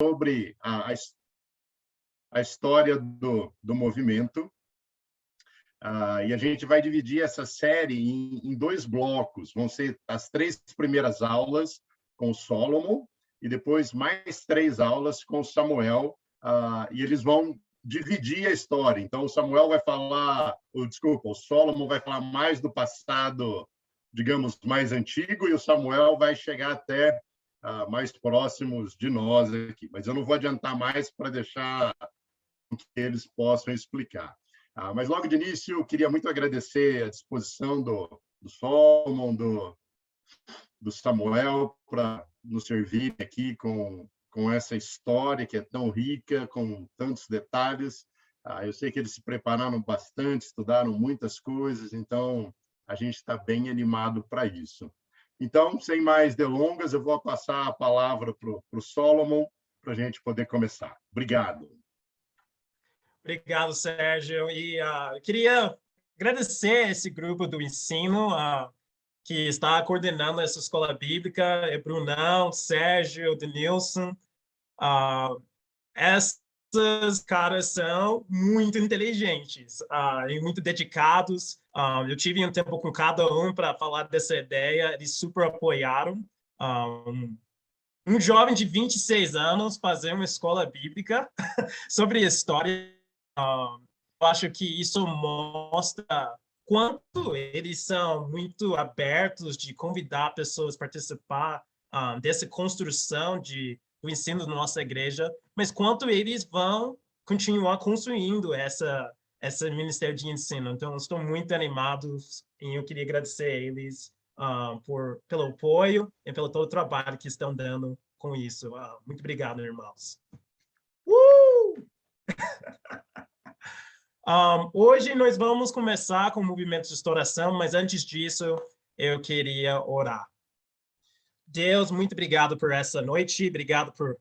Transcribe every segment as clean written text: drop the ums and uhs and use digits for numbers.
sobre a história do movimento. E a gente vai dividir essa série em dois blocos. Vão ser as 3 primeiras aulas com o Solomon e depois mais 3 aulas com o Samuel. E eles vão dividir a história. Então, o Samuel vai falar, o Solomon vai falar mais do passado, digamos, mais antigo, e o Samuel vai chegar até mais próximos de nós aqui. Mas eu não vou adiantar mais para deixar que eles possam explicar. Mas logo de início, eu queria muito agradecer a disposição do Solomon, do Samuel, para nos servir aqui com essa história que é tão rica, com tantos detalhes. Eu sei que eles se prepararam bastante, estudaram muitas coisas, então a gente está bem animado para isso. Então, sem mais delongas, eu vou passar a palavra para o Solomon, para a gente poder começar. Obrigado. Obrigado, Sérgio. E queria agradecer esse grupo do ensino que está coordenando essa escola bíblica, é Brunão, Sérgio, Denilson. Esses caras são muito inteligentes e muito dedicados. Eu tive um tempo com cada um para falar dessa ideia, eles super apoiaram. Um jovem de 26 anos fazer uma escola bíblica sobre história. Eu acho que isso mostra quanto eles são muito abertos de convidar pessoas a participar dessa construção do ensino da nossa igreja, mas quanto eles vão continuar construindo esse ministério de ensino. Então, estou muito animado e eu queria agradecer a eles pelo apoio e pelo todo o trabalho que estão dando com isso. Muito obrigado, irmãos. Hoje nós vamos começar com o movimento de restauração, mas antes disso, eu queria orar. Deus, muito obrigado por essa noite, obrigado por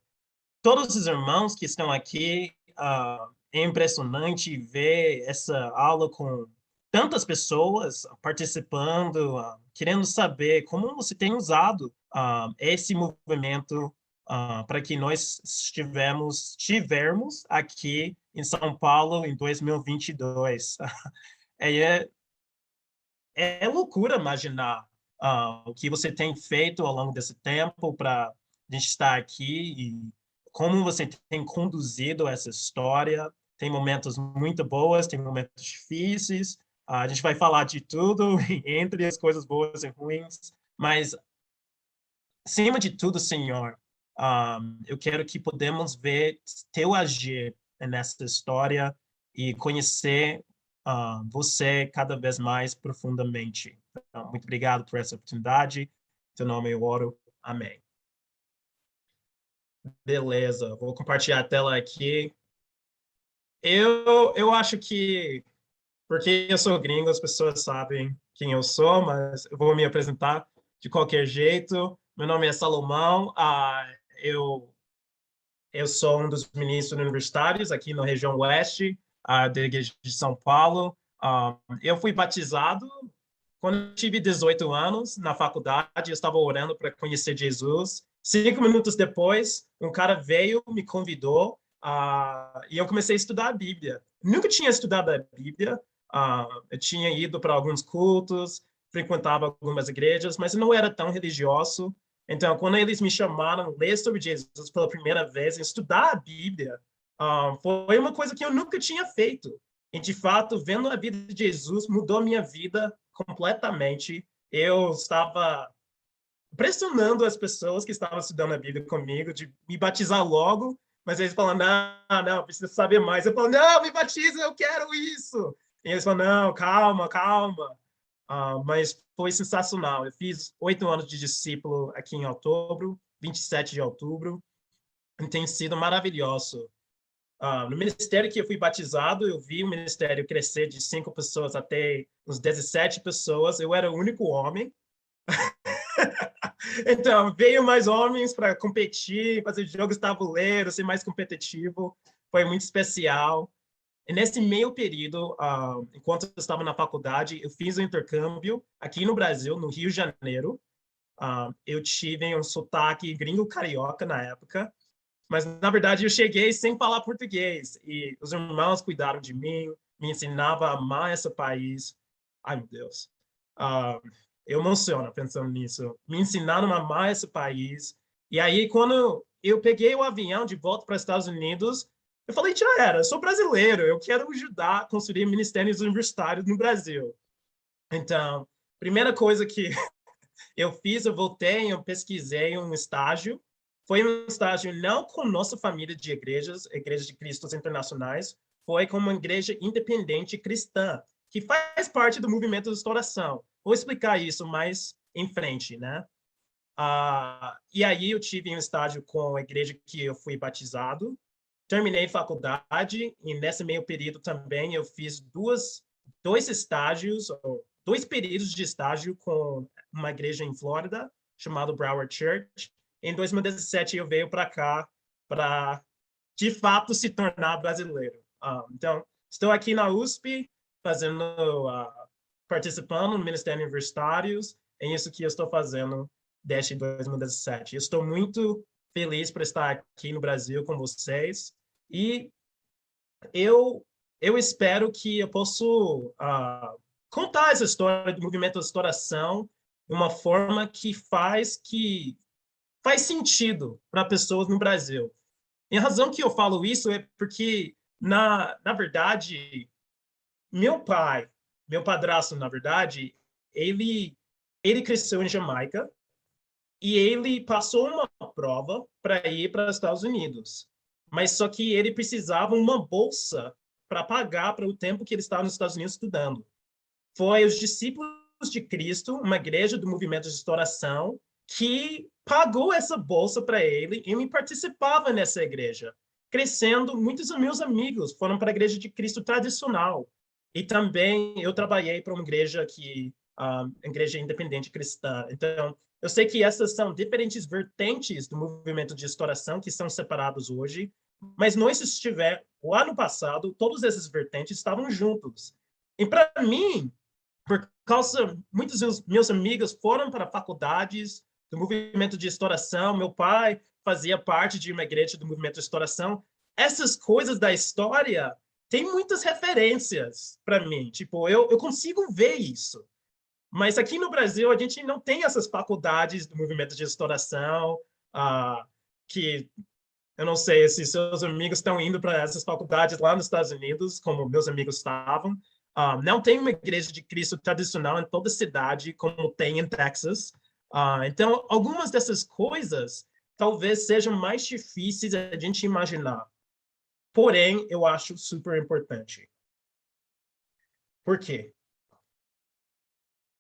todos os irmãos que estão aqui. É impressionante ver essa aula com tantas pessoas participando, querendo saber como você tem usado esse movimento para que nós tivermos aqui em São Paulo em 2022. É loucura imaginar o que você tem feito ao longo desse tempo para a gente estar aqui e como você tem conduzido essa história. Tem momentos muito bons, tem momentos difíceis. A gente vai falar de tudo, entre as coisas boas e ruins, mas, acima de tudo, Senhor, eu quero que podemos ver teu agir nessa história e conhecer você cada vez mais profundamente. Então, muito obrigado por essa oportunidade. Em teu nome eu oro. Amém. Beleza, vou compartilhar a tela aqui. Eu acho que, porque eu sou gringo, as pessoas sabem quem eu sou, mas eu vou me apresentar de qualquer jeito. Meu nome é Salomão. Eu sou um dos ministros universitários aqui na região oeste da Igreja de São Paulo. Eu fui batizado quando eu tive 18 anos na faculdade. Eu estava orando para conhecer Jesus. 5 minutos depois, um cara veio, me convidou e eu comecei a estudar a Bíblia. Nunca tinha estudado a Bíblia. Eu tinha ido para alguns cultos, frequentava algumas igrejas, mas não era tão religioso. Então, quando eles me chamaram a ler sobre Jesus pela primeira vez, estudar a Bíblia, foi uma coisa que eu nunca tinha feito. E, de fato, vendo a vida de Jesus mudou minha vida completamente. Eu estava pressionando as pessoas que estavam estudando a Bíblia comigo de me batizar logo, mas eles falam, não, precisa saber mais. Eu falo, não, me batiza, eu quero isso. E eles falam, não, calma. Mas foi sensacional. Eu fiz 8 anos de discípulo aqui em outubro, 27 de outubro, e tem sido maravilhoso. No ministério que eu fui batizado, eu vi o ministério crescer de 5 pessoas até uns 17 pessoas. Eu era o único homem. Então, veio mais homens para competir, fazer jogos de tabuleiro, ser mais competitivo. Foi muito especial. E nesse meio período, enquanto eu estava na faculdade, eu fiz um intercâmbio aqui no Brasil, no Rio de Janeiro. Eu tive um sotaque gringo carioca na época, Mas, na verdade, eu cheguei sem falar português. E os irmãos cuidaram de mim, me ensinavam a amar esse país. Ai, meu Deus. Ah, eu emociono pensando nisso. Me ensinaram a amar esse país. E aí, quando eu peguei o avião de volta para os Estados Unidos, eu falei, já era, eu sou brasileiro, eu quero ajudar a construir ministérios universitários no Brasil. Então, primeira coisa que eu fiz, eu voltei, eu pesquisei um estágio. Foi um estágio não com nossa família de igrejas, Igrejas de Cristo Internacionais, foi com uma igreja independente cristã, que faz parte do movimento de restauração. Vou explicar isso mais em frente, né? E aí eu tive um estágio com a igreja que eu fui batizado, terminei faculdade e nesse meio período também eu fiz dois estágios, dois períodos de estágio com uma igreja em Flórida, chamada Broward Church. Em 2017 eu veio para cá para, de fato, se tornar brasileiro. Então, estou aqui na USP, participando no Ministério Universitários, é isso que eu estou fazendo desde 2017. Eu estou muito feliz por estar aqui no Brasil com vocês e eu espero que eu possa contar essa história do movimento de restauração de uma forma que faz sentido para pessoas no Brasil. E a razão que eu falo isso é porque, na verdade, meu padrasto, na verdade, ele cresceu em Jamaica e ele passou uma prova para ir para os Estados Unidos. Mas só que ele precisava uma bolsa para pagar para o tempo que ele estava nos Estados Unidos estudando. Foi os discípulos de Cristo, uma igreja do movimento de restauração, que pagou essa bolsa para ele e me participava nessa igreja. Crescendo, muitos dos meus amigos foram para a igreja de Cristo tradicional. E também eu trabalhei para uma igreja igreja independente cristã. Então, eu sei que essas são diferentes vertentes do movimento de restauração que são separados hoje, mas nós estivemos, o ano passado, todas essas vertentes estavam juntos. E para mim, por causa, muitos dos meus amigos foram para faculdades do movimento de restauração, meu pai fazia parte de uma igreja do movimento de restauração. Essas coisas da história têm muitas referências para mim. Tipo, eu consigo ver isso. Mas aqui no Brasil, a gente não tem essas faculdades do movimento de restauração, que eu não sei se seus amigos estão indo para essas faculdades lá nos Estados Unidos, como meus amigos estavam. Não tem uma igreja de Cristo tradicional em toda cidade, como tem em Texas. Então, algumas dessas coisas talvez sejam mais difíceis a gente imaginar. Porém, eu acho super importante. Por quê?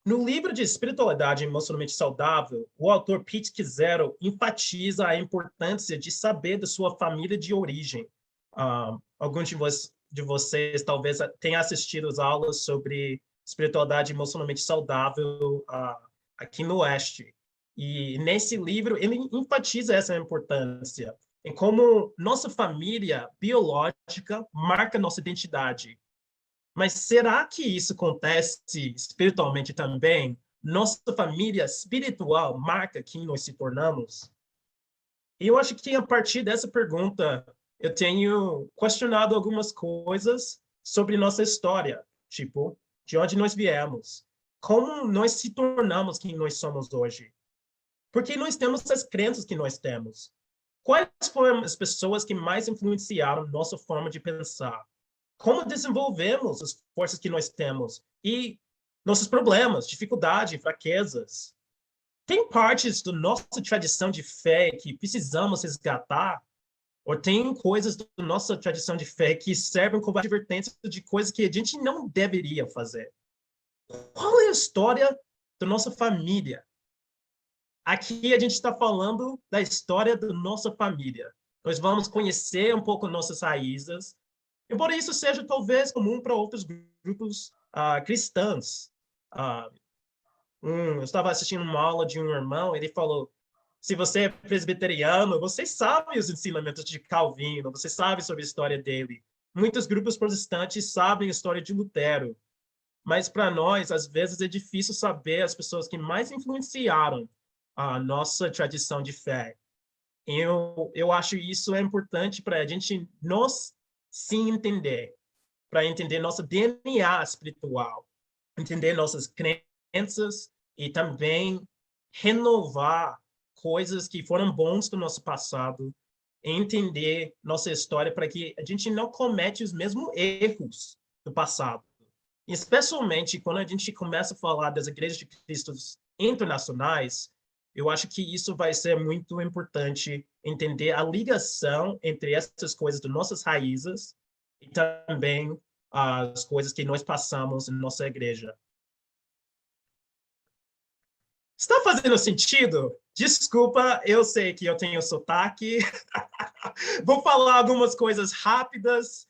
No livro de Espiritualidade Emocionalmente Saudável, o autor Pete Scazzero enfatiza a importância de saber da sua família de origem. Alguns de vocês talvez tenham assistido às aulas sobre espiritualidade emocionalmente saudável aqui no Oeste. E nesse livro, ele enfatiza essa importância em como nossa família biológica marca nossa identidade. Mas será que isso acontece espiritualmente também? Nossa família espiritual marca quem nós se tornamos? E eu acho que a partir dessa pergunta, eu tenho questionado algumas coisas sobre nossa história, tipo, de onde nós viemos, como nós se tornamos quem nós somos hoje, por que nós temos as crenças que nós temos, quais foram as pessoas que mais influenciaram nossa forma de pensar, como desenvolvemos as forças que nós temos e nossos problemas, dificuldades, fraquezas. Tem partes da nossa tradição de fé que precisamos resgatar, ou tem coisas da nossa tradição de fé que servem como advertência de coisas que a gente não deveria fazer. Qual é a história da nossa família? Aqui a gente está falando da história da nossa família. Nós vamos conhecer um pouco nossas raízes, embora isso seja talvez comum para outros grupos cristãos. Eu estava assistindo uma aula de um irmão, ele falou, se você é presbiteriano, você sabe os ensinamentos de Calvino, você sabe sobre a história dele. Muitos grupos protestantes sabem a história de Lutero, mas para nós, às vezes, é difícil saber as pessoas que mais influenciaram a nossa tradição de fé. Eu acho isso é importante para a gente nos se entender, para entender nosso DNA espiritual, entender nossas crenças e também renovar coisas que foram bons do nosso passado, entender nossa história para que a gente não comete os mesmos erros do passado. Especialmente quando a gente começa a falar das igrejas de Cristo internacionais, eu acho que isso vai ser muito importante entender a ligação entre essas coisas de nossas raízes e também as coisas que nós passamos em nossa igreja. Está fazendo sentido? Desculpa, eu sei que eu tenho sotaque. Vou falar algumas coisas rápidas.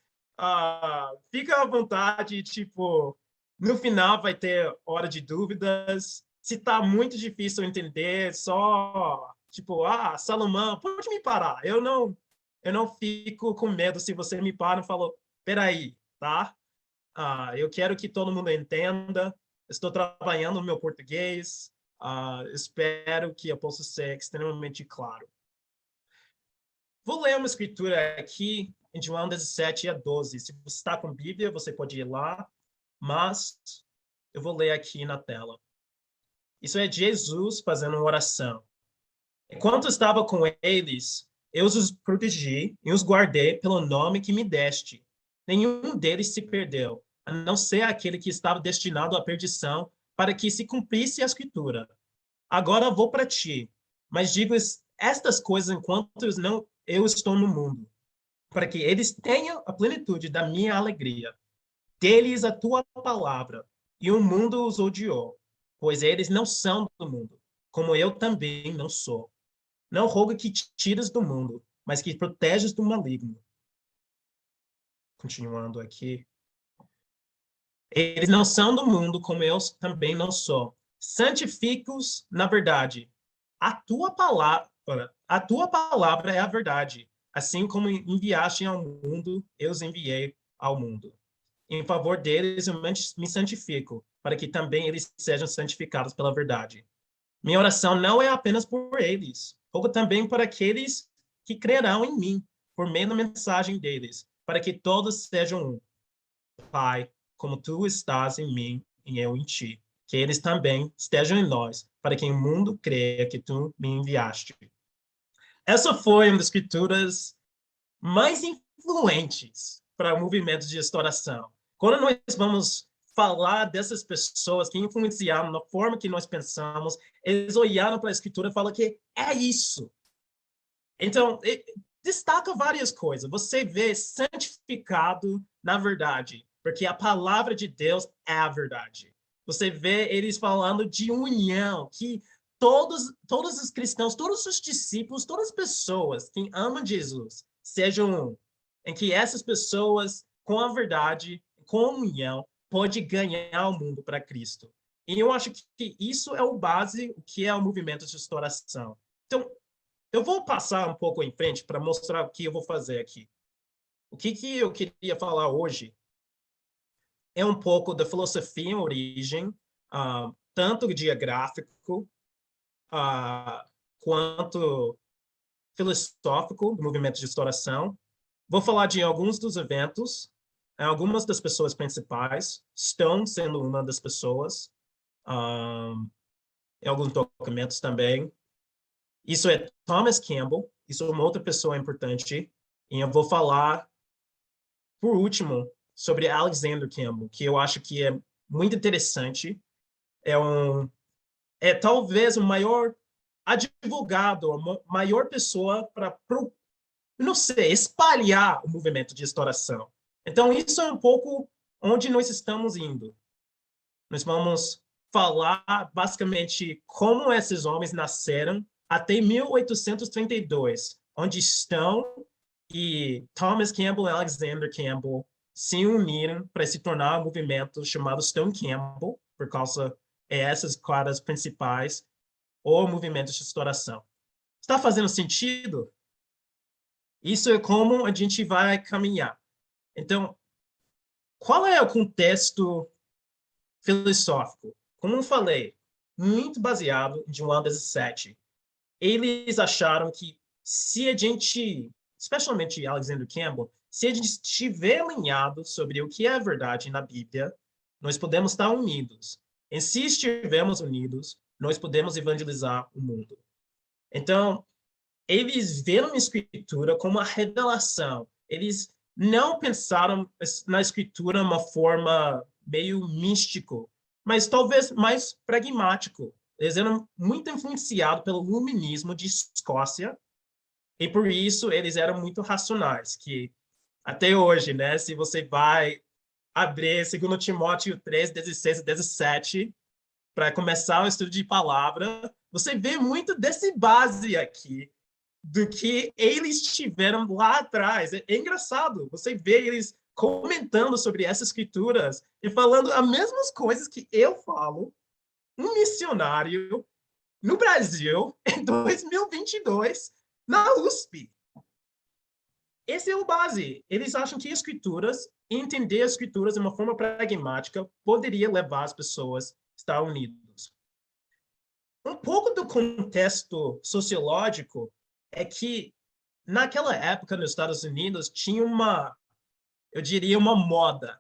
Fica à vontade, tipo, no final vai ter hora de dúvidas. Se está muito difícil entender, só, tipo, Salomão, pode me parar. Eu não fico com medo se você me para e fala, peraí, tá? Eu quero que todo mundo entenda. Estou trabalhando no meu português. Espero que eu possa ser extremamente claro. Vou ler uma escritura aqui em João 17:12. Se você está com Bíblia, você pode ir lá, mas eu vou ler aqui na tela. Isso é Jesus fazendo uma oração. Enquanto estava com eles, eu os protegi e os guardei pelo nome que me deste. Nenhum deles se perdeu, a não ser aquele que estava destinado à perdição, para que se cumprisse a escritura. Agora vou para ti, mas digo estas coisas enquanto eu estou no mundo, para que eles tenham a plenitude da minha alegria. Deles a tua palavra, e o mundo os odiou, pois eles não são do mundo, como eu também não sou. Não rogo que te tires do mundo, mas que protejas do maligno. Continuando aqui. Eles não são do mundo, como eu também não sou. Santifica-os na verdade. A tua palavra é a verdade. Assim como enviaste ao mundo, eu os enviei ao mundo. Em favor deles, eu me santifico, para que também eles sejam santificados pela verdade. Minha oração não é apenas por eles, rogo também por aqueles que crerão em mim, por meio da mensagem deles, para que todos sejam um. Pai, como tu estás em mim e eu em ti, que eles também estejam em nós, para que o mundo creia que tu me enviaste. Essa foi uma das escrituras mais influentes para o movimento de restauração. Quando nós vamos falar dessas pessoas que influenciaram na forma que nós pensamos, eles olharam para a escritura e falam que é isso. Então, destaca várias coisas. Você vê santificado na verdade, porque a palavra de Deus é a verdade. Você vê eles falando de união, que todos os cristãos, todos os discípulos, todas as pessoas que amam Jesus sejam um. Em que essas pessoas, com a verdade, com a união, pode ganhar o mundo para Cristo. E eu acho que isso é o base, o que é o movimento de restauração. Então, eu vou passar um pouco em frente para mostrar o que eu vou fazer aqui. O que eu queria falar hoje é um pouco da filosofia em origem, tanto geográfico quanto filosófico do movimento de restauração. Vou falar de alguns dos eventos, algumas das pessoas principais, estão sendo uma das pessoas, em alguns documentos também. Isso é Thomas Campbell, isso é uma outra pessoa importante, e eu vou falar, por último, sobre Alexander Campbell, que eu acho que é muito interessante, é talvez o maior advogado, a maior pessoa para, não sei, espalhar o movimento de restauração. Então, isso é um pouco onde nós estamos indo. Nós vamos falar, basicamente, como esses homens nasceram até 1832, onde estão e Thomas Campbell e Alexander Campbell se uniram para se tornar um movimento chamado Stone Campbell, por causa essas caras principais, ou movimento de restauração. Está fazendo sentido? Isso é como a gente vai caminhar. Então, qual é o contexto filosófico? Como eu falei, muito baseado em João 17. Eles acharam que se a gente, especialmente Alexander Campbell, se a gente estiver alinhado sobre o que é verdade na Bíblia, nós podemos estar unidos. E se estivermos unidos, nós podemos evangelizar o mundo. Então, eles viram a Escritura como a revelação. Eles não pensaram na Escritura de uma forma meio místico, mas talvez mais pragmático. Eles eram muito influenciados pelo Iluminismo de Escócia, e por isso eles eram muito racionais, que até hoje, né, se você vai abrir 2 Timóteo 3, 16 e 17, para começar o estudo de palavra, você vê muito desse base aqui, do que eles tiveram lá atrás. É engraçado, você vê eles comentando sobre essas escrituras e falando as mesmas coisas que eu falo, um missionário no Brasil, em 2022, na USP. Esse é o base. Eles acham que escrituras, entender as escrituras de uma forma pragmática, poderia levar as pessoas a estar unidas. Um pouco do contexto sociológico é que, naquela época, nos Estados Unidos, tinha eu diria, uma moda.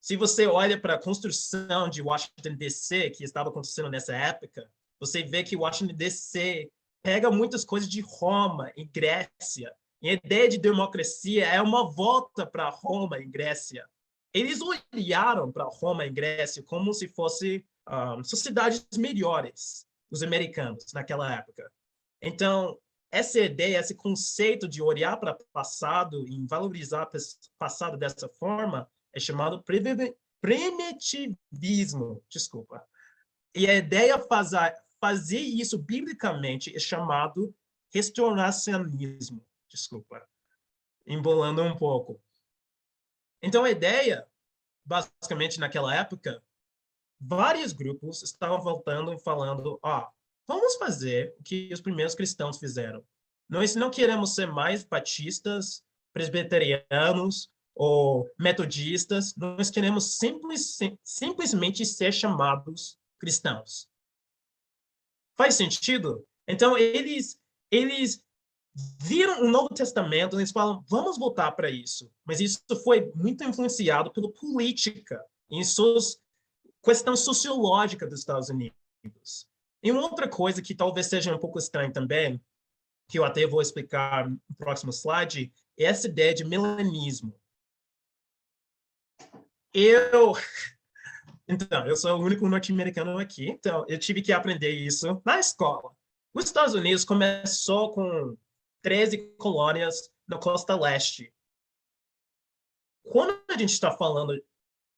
Se você olha para a construção de Washington, D.C., que estava acontecendo nessa época, você vê que Washington, D.C. pega muitas coisas de Roma e Grécia. E a ideia de democracia é uma volta para Roma e Grécia. Eles olharam para Roma e Grécia como se fossem sociedades melhores, os americanos, naquela época. Então, essa ideia, esse conceito de olhar para o passado e valorizar o passado dessa forma é chamado primitivismo, desculpa. E a ideia de fazer isso biblicamente é chamado restauracionismo, desculpa, embolando um pouco. Então, a ideia, basicamente, naquela época, vários grupos estavam voltando e falando, vamos fazer o que os primeiros cristãos fizeram. Nós não queremos ser mais batistas, presbiterianos ou metodistas, nós queremos simplesmente ser chamados cristãos. Faz sentido? Então, eles viram o Novo Testamento, eles falam, vamos voltar para isso. Mas isso foi muito influenciado pela política, em suas questão sociológica dos Estados Unidos. E uma outra coisa que talvez seja um pouco estranha também, que eu até vou explicar no próximo slide, é essa ideia de milenismo. Então, eu sou o único norte-americano aqui, então eu tive que aprender isso na escola. Os Estados Unidos começou com 13 colônias na costa leste. Quando a gente está falando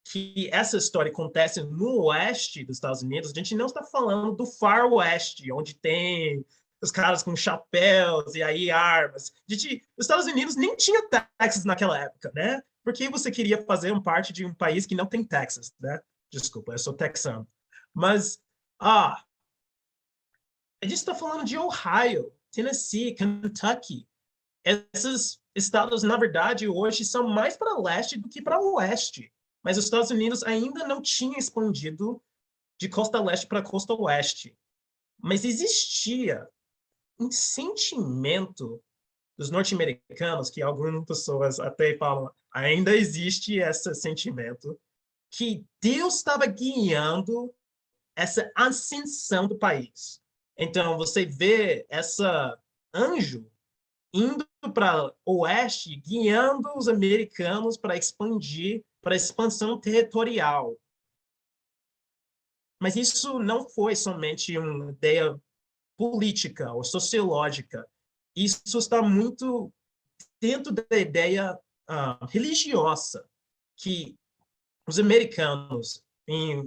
que essa história acontece no oeste dos Estados Unidos, a gente não está falando do far oeste, onde tem os caras com chapéus e aí armas. Os Estados Unidos nem tinha Texas naquela época, né? Porque você queria fazer parte de um país que não tem Texas, né? Desculpa, eu sou texano. Mas, a gente está falando de Ohio, Tennessee, Kentucky. Esses estados, na verdade, hoje são mais para leste do que para oeste. Mas os Estados Unidos ainda não tinha expandido de costa leste para costa oeste. Mas existia um sentimento dos norte-americanos, que algumas pessoas até falam, ainda existe esse sentimento, que Deus estava guiando essa ascensão do país. Então, você vê essa anjo indo para o oeste, guiando os americanos para expandir, para expansão territorial. Mas isso não foi somente uma ideia política ou sociológica. Isso está muito dentro da ideia religiosa, que os americanos,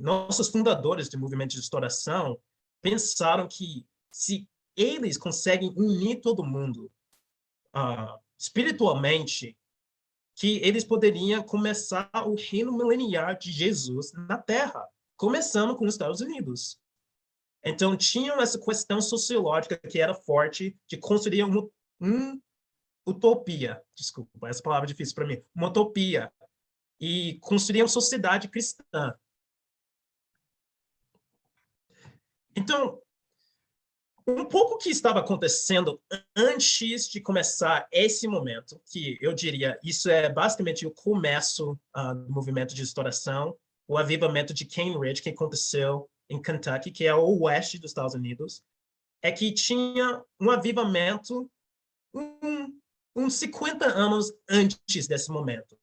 nossos fundadores do movimento de restauração, pensaram que se eles conseguem unir todo mundo espiritualmente, que eles poderiam começar o reino mileniar de Jesus na Terra, começando com os Estados Unidos. Então, tinham essa questão sociológica que era forte de construir uma utopia. Desculpa, essa palavra é difícil para mim. Uma utopia. E construir uma sociedade cristã. Então, um pouco que estava acontecendo antes de começar esse momento, que eu diria, isso é basicamente o começo do movimento de restauração, o avivamento de Cane Ridge, que aconteceu em Kentucky, que é o oeste dos Estados Unidos, é que tinha um avivamento uns 50 anos antes desse momento.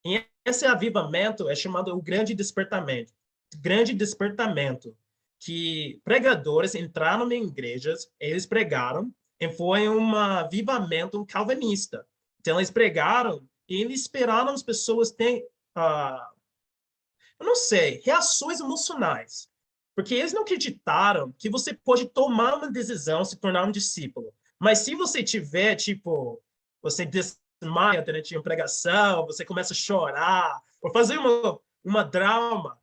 E esse avivamento é chamado o Grande Despertamento. Grande Despertamento, que pregadores entraram em igrejas, eles pregaram, e foi um avivamento calvinista. Então, eles pregaram e eles esperaram as pessoas terem, eu não sei, reações emocionais. Porque eles não acreditaram que você pode tomar uma decisão, se tornar um discípulo. Mas se você tiver, tipo, você desmaia durante uma pregação, você começa a chorar, ou fazer uma drama,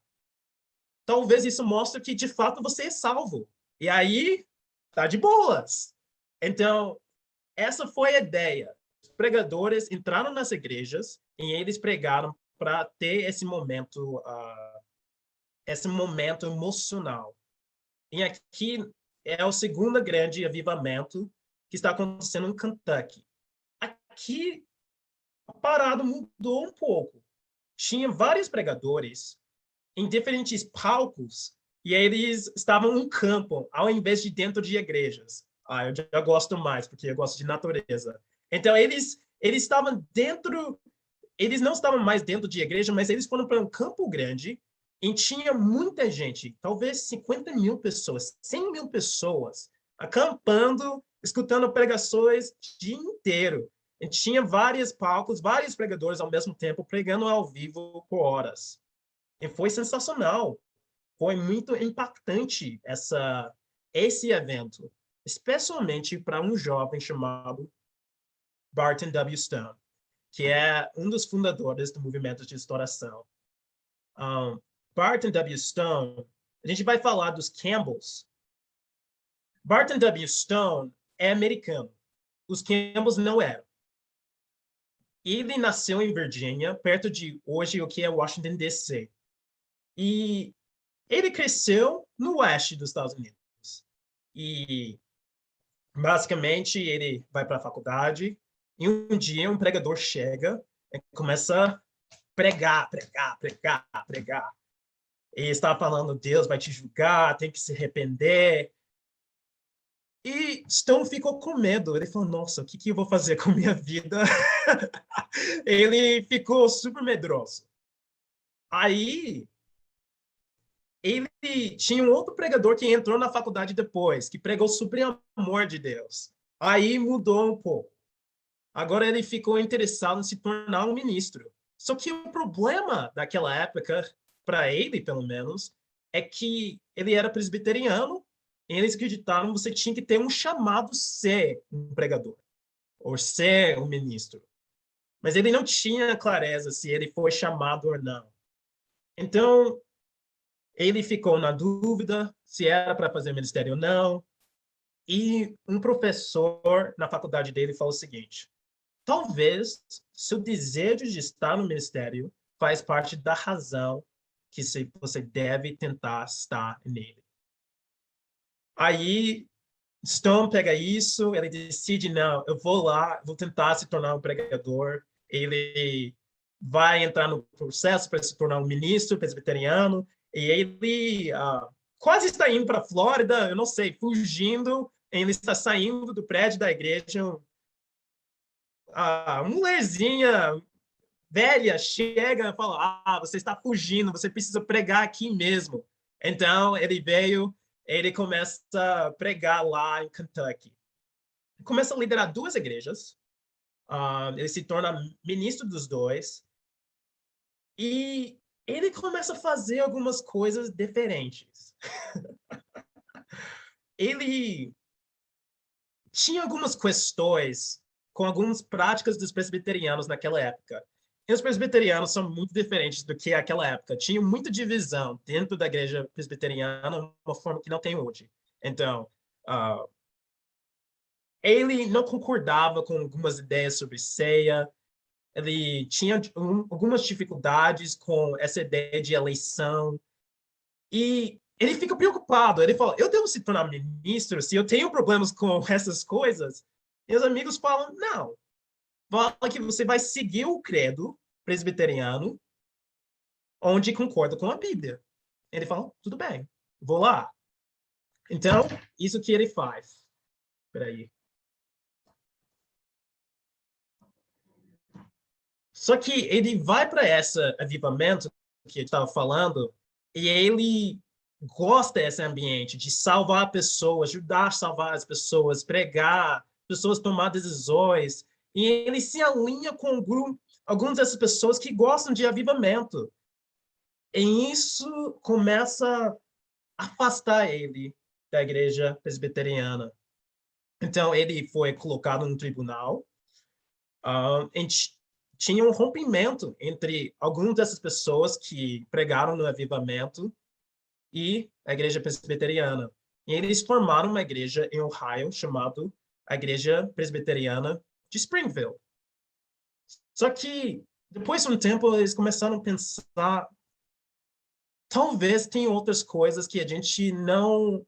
talvez isso mostre que, de fato, você é salvo. E aí, tá de boas. Então, essa foi a ideia. Os pregadores entraram nas igrejas e eles pregaram para ter esse momento emocional. E aqui é o segundo grande avivamento que está acontecendo em Kentucky. Aqui, a parada mudou um pouco. Tinha vários pregadores em diferentes palcos e eles estavam em campo, ao invés de dentro de igrejas. Eu já gosto mais, porque eu gosto de natureza. Então, eles estavam dentro, eles não estavam mais dentro de igreja, mas eles foram para um campo grande e tinha muita gente, talvez 50 mil pessoas, 100 mil pessoas, acampando, escutando pregações o dia inteiro. E tinha vários palcos, vários pregadores ao mesmo tempo, pregando ao vivo por horas. E foi sensacional. Foi muito impactante esse evento, especialmente para um jovem chamado Barton W. Stone, que é um dos fundadores do movimento de restauração. Barton W. Stone, a gente vai falar dos Campbells. Barton W. Stone é americano. Os Campbells não eram. Ele nasceu em Virgínia, perto de hoje o que é Washington, D.C. E ele cresceu no oeste dos Estados Unidos. E, basicamente, ele vai para a faculdade e um dia um pregador chega e começa a pregar. E está falando, Deus vai te julgar, tem que se arrepender. E Stone ficou com medo. Ele falou, nossa, o que eu vou fazer com minha vida? Ele ficou super medroso. Aí, ele tinha um outro pregador que entrou na faculdade depois, que pregou sobre o amor de Deus. Aí mudou um pouco. Agora ele ficou interessado em se tornar um ministro. Só que o problema daquela época, para ele pelo menos, é que ele era presbiteriano e eles acreditaram que você tinha que ter um chamado ser um pregador ou ser um ministro. Mas ele não tinha clareza se ele foi chamado ou não. Então, ele ficou na dúvida se era para fazer ministério ou não. E um professor na faculdade dele falou o seguinte: talvez seu desejo de estar no ministério faz parte da razão que você deve tentar estar nele. Aí Stone pega isso, ele decide, não, eu vou lá, vou tentar se tornar um pregador. Ele vai entrar no processo para se tornar um ministro presbiteriano, e ele quase está indo para a Flórida, eu não sei, fugindo, ele está saindo do prédio da igreja. A mulherzinha velha chega e fala, você está fugindo, você precisa pregar aqui mesmo. Então, ele veio, ele começa a pregar lá em Kentucky. Começa a liderar duas igrejas, ele se torna ministro dos dois, e ele começa a fazer algumas coisas diferentes. Ele tinha algumas questões com algumas práticas dos presbiterianos naquela época. E os presbiterianos são muito diferentes do que aquela época. Tinha muita divisão dentro da igreja presbiteriana, uma forma que não tem hoje. Então, ele não concordava com algumas ideias sobre ceia, ele tinha algumas dificuldades com essa ideia de eleição, e ele fica preocupado. Ele fala, eu devo se tornar ministro se eu tenho problemas com essas coisas? E os amigos falam, não. Fala que você vai seguir o credo presbiteriano, onde concorda com a Bíblia. Ele fala, tudo bem, vou lá. Então, isso que ele faz. Espera aí. Só que ele vai para esse avivamento que eu estava falando e ele gosta desse ambiente de salvar pessoas, ajudar a salvar as pessoas, pregar, pessoas tomar decisões. E ele se alinha com algumas dessas pessoas que gostam de avivamento. E isso começa a afastar ele da igreja presbiteriana. Então, ele foi colocado no tribunal. Tinha um rompimento entre algumas dessas pessoas que pregaram no avivamento e a igreja presbiteriana. E eles formaram uma igreja em Ohio chamada a Igreja Presbiteriana de Springfield. Só que, depois de um tempo, eles começaram a pensar talvez tem outras coisas que a gente não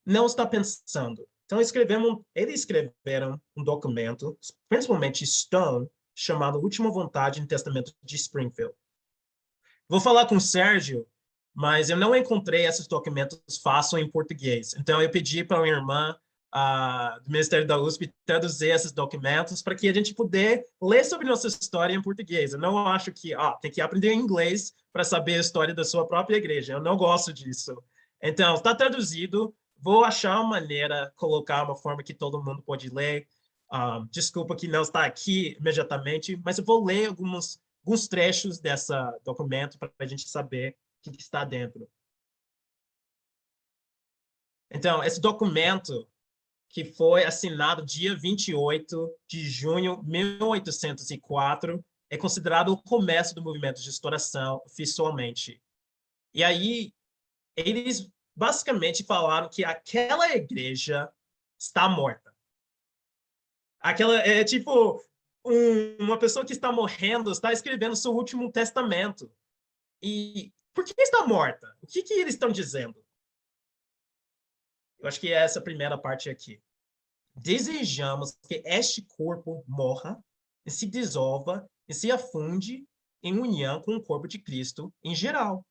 está pensando. Então, eles escreveram um documento, principalmente Stone, chamado Última Vontade no Testamento de Springfield. Vou falar com o Sérgio, mas eu não encontrei esses documentos fácil em português. Então, eu pedi para uma irmã do Ministério da USP traduzir esses documentos para que a gente puder ler sobre nossa história em português. Eu não acho que tem que aprender inglês para saber a história da sua própria igreja. Eu não gosto disso. Então, está traduzido. Vou achar uma maneira, colocar uma forma que todo mundo pode ler. Desculpa que não está aqui imediatamente, mas eu vou ler alguns trechos desse documento para a gente saber o que está dentro. Então, esse documento, que foi assinado dia 28 de junho de 1804, é considerado o começo do movimento de restauração oficialmente. E aí, eles basicamente falaram que aquela igreja está morta. Aquela é tipo uma pessoa que está morrendo, está escrevendo seu último testamento. E por que está morta? O que eles estão dizendo? Eu acho que é essa primeira parte aqui. Desejamos que este corpo morra e se dissolva e se afunde em união com o corpo de Cristo em geral,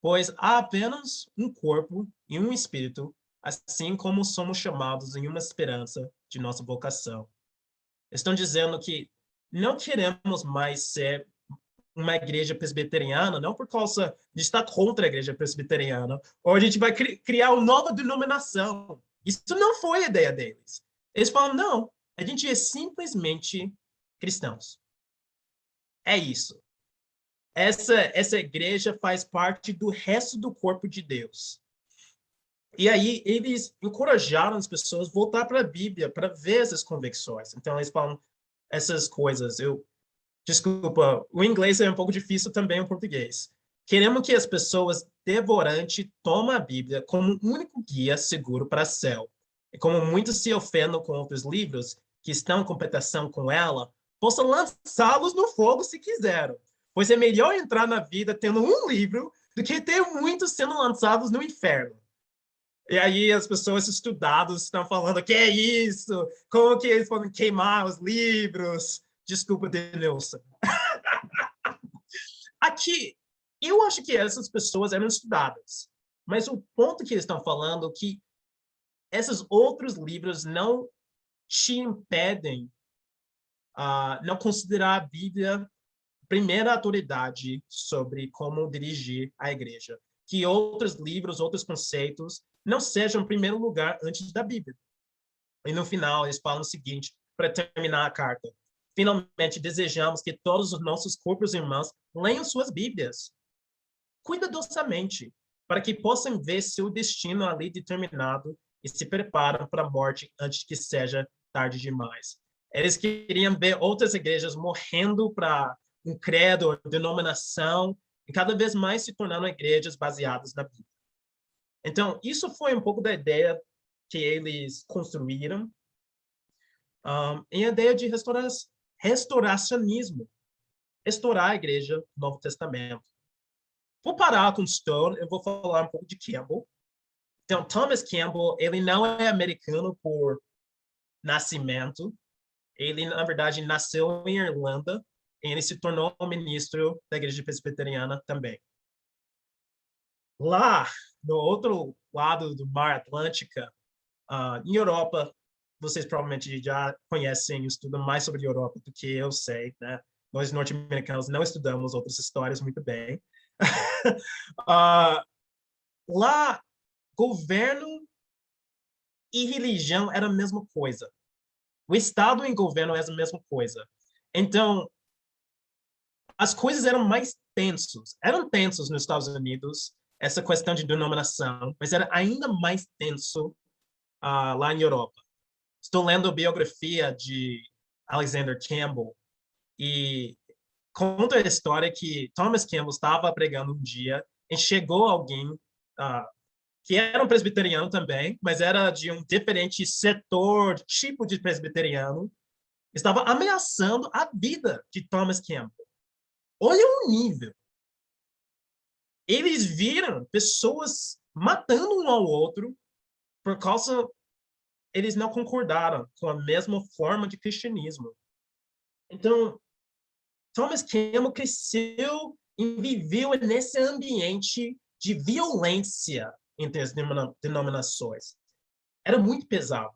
pois há apenas um corpo e um espírito, assim como somos chamados em uma esperança de nossa vocação. Estão dizendo que não queremos mais ser uma igreja presbiteriana, não por causa de estar contra a igreja presbiteriana, ou a gente vai criar uma nova denominação. Isso não foi a ideia deles. Eles falam, não, a gente é simplesmente cristãos. É isso. Essa igreja faz parte do resto do corpo de Deus. E aí eles encorajaram as pessoas a voltar para a Bíblia para ver essas convicções. Então eles falam essas coisas. Desculpa, o inglês é um pouco difícil também o português. Queremos que as pessoas devorantes tomem a Bíblia como um único guia seguro para o céu. E como muitos se ofendem com outros livros que estão em competição com ela, possam lançá-los no fogo se quiserem. Pois é melhor entrar na vida tendo um livro do que ter muitos sendo lançados no inferno. E aí as pessoas estudadas estão falando, que é isso? Como que eles podem queimar os livros? Desculpa, Denilson. Aqui, eu acho que essas pessoas eram estudadas. Mas o ponto que eles estão falando é que esses outros livros não te impedem não considerar a Bíblia primeira autoridade sobre como dirigir a igreja. Que outros livros, outros conceitos não sejam em primeiro lugar antes da Bíblia. E no final, eles falam o seguinte, para terminar a carta. Finalmente, desejamos que todos os nossos corpos irmãos leiam suas Bíblias cuidadosamente, para que possam ver seu destino ali determinado e se preparam para a morte antes que seja tarde demais. Eles queriam ver outras igrejas morrendo para um credo, denominação, e cada vez mais se tornando igrejas baseadas na Bíblia. Então, isso foi um pouco da ideia que eles construíram, em a ideia de restauracionismo, restaurar a igreja do Novo Testamento. vou parar com Stone, eu vou falar um pouco de Campbell. Então, Thomas Campbell, ele não é americano por nascimento. Ele, na verdade, nasceu em Irlanda e ele se tornou ministro da Igreja Presbiteriana também. Lá, no outro lado do Mar Atlântico, em Europa, vocês provavelmente já conhecem, estudam mais sobre a Europa do que eu sei, né? Nós, norte-americanos, não estudamos outras histórias muito bem. Lá, governo e religião era a mesma coisa. O Estado e governo é a mesma coisa. Então, as coisas eram mais tensos. Eram tensos nos Estados Unidos, essa questão de denominação, mas era ainda mais tenso lá em Europa. Estou lendo a biografia de Alexander Campbell e conta a história que Thomas Campbell estava pregando um dia e chegou alguém que era um presbiteriano também, mas era de um diferente setor, tipo de presbiteriano, estava ameaçando a vida de Thomas Campbell. Olha o nível. Eles viram pessoas matando um ao outro por causa eles não concordaram com a mesma forma de cristianismo. Então, Thomas Campbell cresceu e viveu nesse ambiente de violência entre as denominações. Era muito pesado.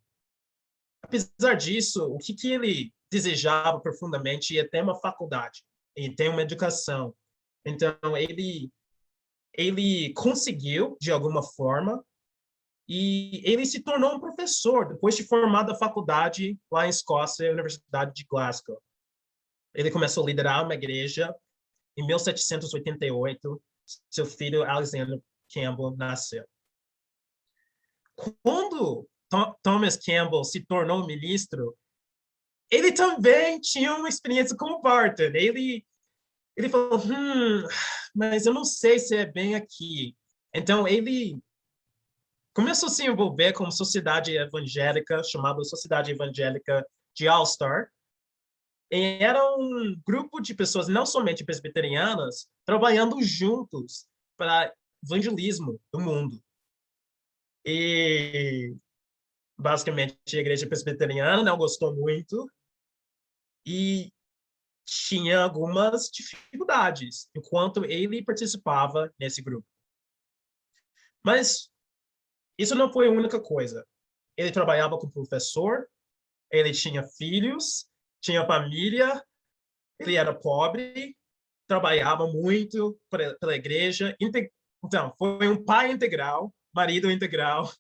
Apesar disso, o que ele desejava profundamente é ter uma faculdade e ter uma educação. Então, ele conseguiu, de alguma forma, e ele se tornou um professor, depois de formar da faculdade lá em Escócia, a Universidade de Glasgow. Ele começou a liderar uma igreja. Em 1788, seu filho Alexander Campbell nasceu. Quando Thomas Campbell se tornou ministro, ele também tinha uma experiência com Barton. Ele falou, mas eu não sei se é bem aqui. Então, ele começou a se envolver com uma sociedade evangélica chamada Sociedade Evangélica de Ulster. E era um grupo de pessoas, não somente presbiterianas, trabalhando juntos para evangelismo do mundo. E, basicamente, a igreja presbiteriana não gostou muito e tinha algumas dificuldades enquanto ele participava nesse grupo. Mas isso não foi a única coisa. Ele trabalhava como professor, ele tinha filhos, tinha família, ele era pobre, trabalhava muito pela igreja. Então, foi um pai integral, marido integral,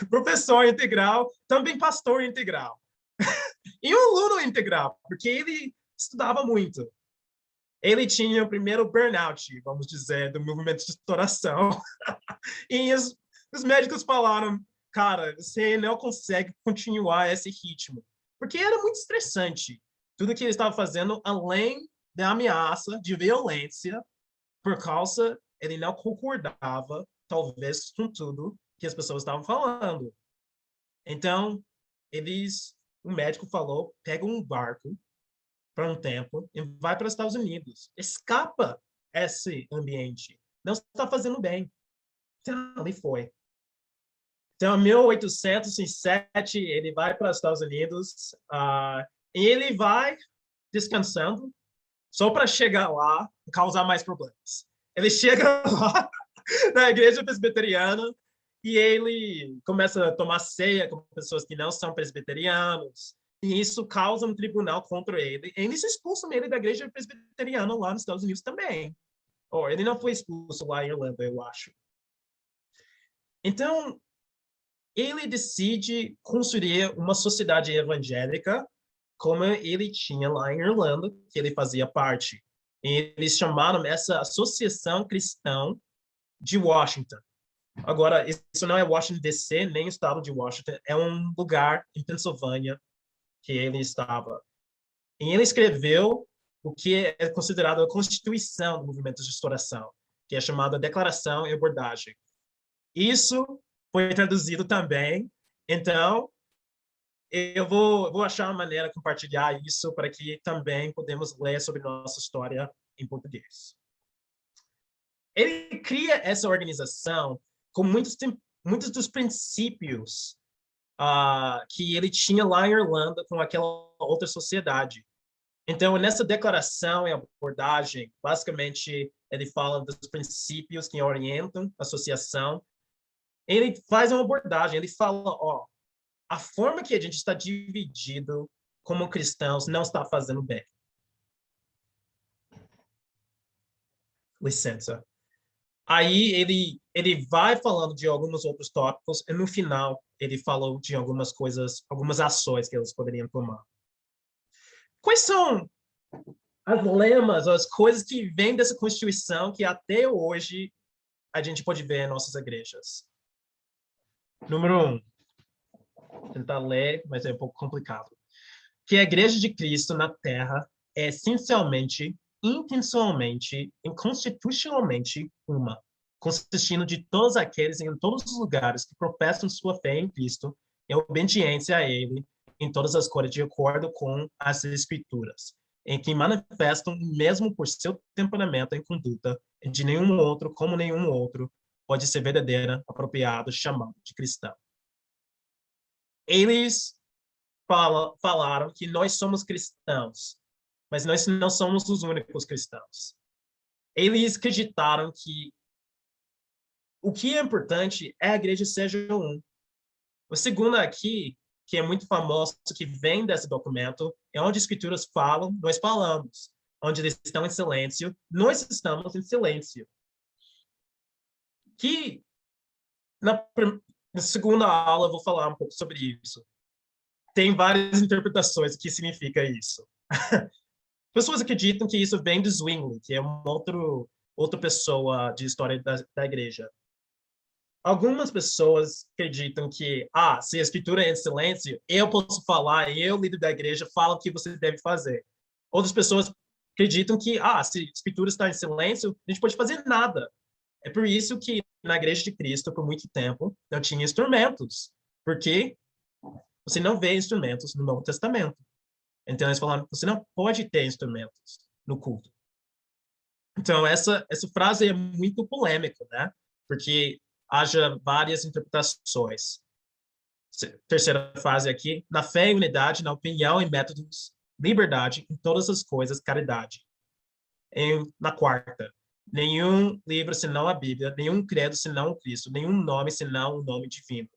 professor integral, também pastor integral. E um aluno integral, porque ele estudava muito. Ele tinha o primeiro burnout, vamos dizer, do movimento de restauração. E os médicos falaram, cara, você não consegue continuar esse ritmo. Porque era muito estressante. Tudo que ele estava fazendo, além da ameaça de violência, por causa ele não concordava, talvez, com tudo que as pessoas estavam falando. Então, o médico falou, pega um barco para um tempo e vai para os Estados Unidos. Escapa esse ambiente. Não está fazendo bem. Então, ali foi. Então, em 1807, ele vai para os Estados Unidos e ele vai descansando só para chegar lá e causar mais problemas. Ele chega lá na igreja presbiteriana e ele começa a tomar ceia com pessoas que não são presbiterianos. E isso causa um tribunal contra ele. E eles expulsam ele da igreja presbiteriana lá nos Estados Unidos também. Ele não foi expulso lá em Irlanda, eu acho. Então, ele decide construir uma sociedade evangélica como ele tinha lá em Irlanda, que ele fazia parte. E eles chamaram essa Associação Cristã de Washington. Agora, isso não é Washington, D.C., nem o estado de Washington, é um lugar em Pensilvânia que ele estava. E ele escreveu o que é considerado a Constituição do Movimento de Restauração, que é chamada Declaração e Abordagem. Isso foi traduzido também, então eu vou achar uma maneira de compartilhar isso para que também podemos ler sobre nossa história em português. Ele cria essa organização com muitos dos princípios que ele tinha lá em Irlanda com aquela outra sociedade. Então, nessa declaração e abordagem, basicamente, ele fala dos princípios que orientam a associação. Ele faz uma abordagem, ele fala, ó, a forma que a gente está dividido como cristãos não está fazendo bem. Licença. Aí ele vai falando de alguns outros tópicos e no final ele falou de algumas coisas, algumas ações que eles poderiam tomar. Quais são as lemas, as coisas que vêm dessa Constituição que até hoje a gente pode ver em nossas igrejas? Número 1. Vou tentar ler, mas é um pouco complicado. Que a Igreja de Cristo na Terra é essencialmente, intencionalmente e constitucionalmente uma, consistindo de todos aqueles em todos os lugares que professam sua fé em Cristo e obediência a Ele em todas as coisas de acordo com as Escrituras, em que manifestam, mesmo por seu temperamento e conduta, de nenhum outro, como nenhum outro, pode ser verdadeira, apropriado, chamado de cristão. Eles falaram que nós somos cristãos, mas nós não somos os únicos cristãos. Eles acreditaram que o que é importante é a igreja seja um. O segundo aqui, que é muito famoso, que vem desse documento, é onde as escrituras falam, nós falamos. Onde eles estão em silêncio, nós estamos em silêncio. Que na segunda aula eu vou falar um pouco sobre isso. Tem várias interpretações do que significa isso. Pessoas acreditam que isso vem de Zwingli, que é uma outra pessoa de história da igreja. Algumas pessoas acreditam que, se a escritura é em silêncio, eu posso falar, eu, líder da igreja, falo o que você deve fazer. Outras pessoas acreditam que, se a escritura está em silêncio, a gente pode fazer nada. É por isso que na Igreja de Cristo, por muito tempo, não tinha instrumentos, porque você não vê instrumentos no Novo Testamento. Então, eles falaram que você não pode ter instrumentos no culto. Então, essa frase é muito polêmica, né? Porque haja várias interpretações. Terceira frase aqui, na fé e unidade, na opinião e métodos, liberdade, em todas as coisas, caridade. Na quarta, nenhum livro senão a Bíblia, nenhum credo senão o Cristo, nenhum nome senão o nome divino.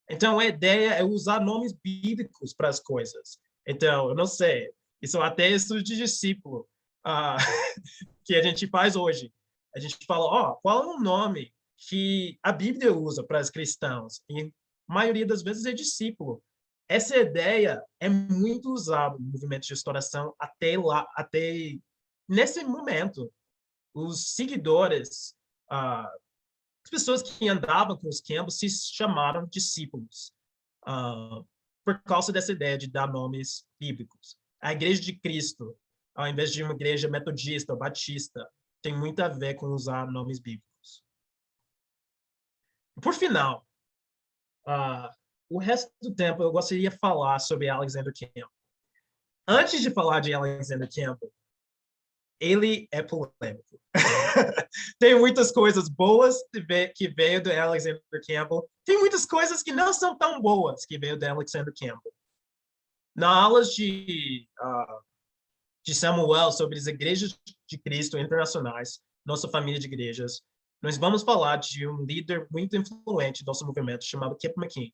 Então, a ideia é usar nomes bíblicos para as coisas. Então, eu não sei, isso até estudo de discípulo que a gente faz hoje. A gente fala, qual é o nome que a Bíblia usa para os cristãos? E a maioria das vezes é discípulo. Essa ideia é muito usada no movimento de restauração até nesse momento. Os seguidores, as pessoas que andavam com os Campbell se chamaram discípulos, por causa dessa ideia de dar nomes bíblicos. A Igreja de Cristo, ao invés de uma igreja metodista ou batista, tem muito a ver com usar nomes bíblicos. Por final, o resto do tempo eu gostaria de falar sobre Alexander Campbell. Antes de falar de Alexander Campbell, ele é polêmico. Tem muitas coisas boas que veio do Alexander Campbell. Tem muitas coisas que não são tão boas que veio do Alexander Campbell. Na aulas de Samuel sobre as igrejas de Cristo internacionais, nossa família de igrejas, nós vamos falar de um líder muito influente do nosso movimento chamado Kip McKean.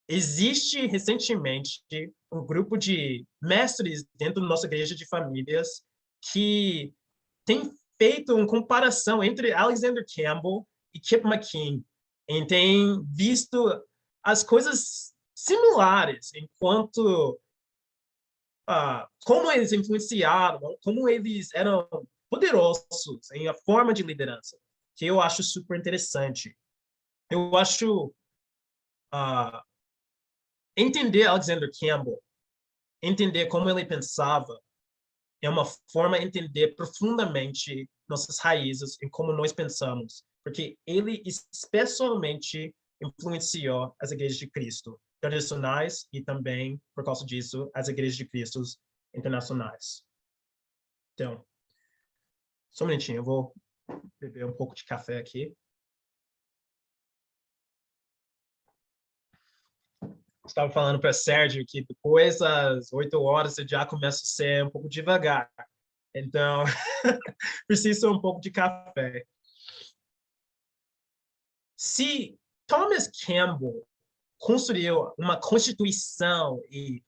Existe recentemente um grupo de mestres dentro da nossa igreja de famílias que tem feito uma comparação entre Alexander Campbell e Kip McKean e tem visto as coisas similares enquanto como eles influenciaram, como eles eram poderosos em a forma de liderança, que eu acho super interessante. Eu acho entender Alexander Campbell, entender como ele pensava, é uma forma de entender profundamente nossas raízes e como nós pensamos, porque ele especialmente influenciou as igrejas de Cristo tradicionais e também, por causa disso, as igrejas de Cristo internacionais. Então, só um minutinho, eu vou beber um pouco de café aqui. Estava falando para Sérgio que depois das 8 horas você já começa a ser um pouco devagar. Então, preciso um pouco de café. Se Thomas Campbell construiu uma constituição e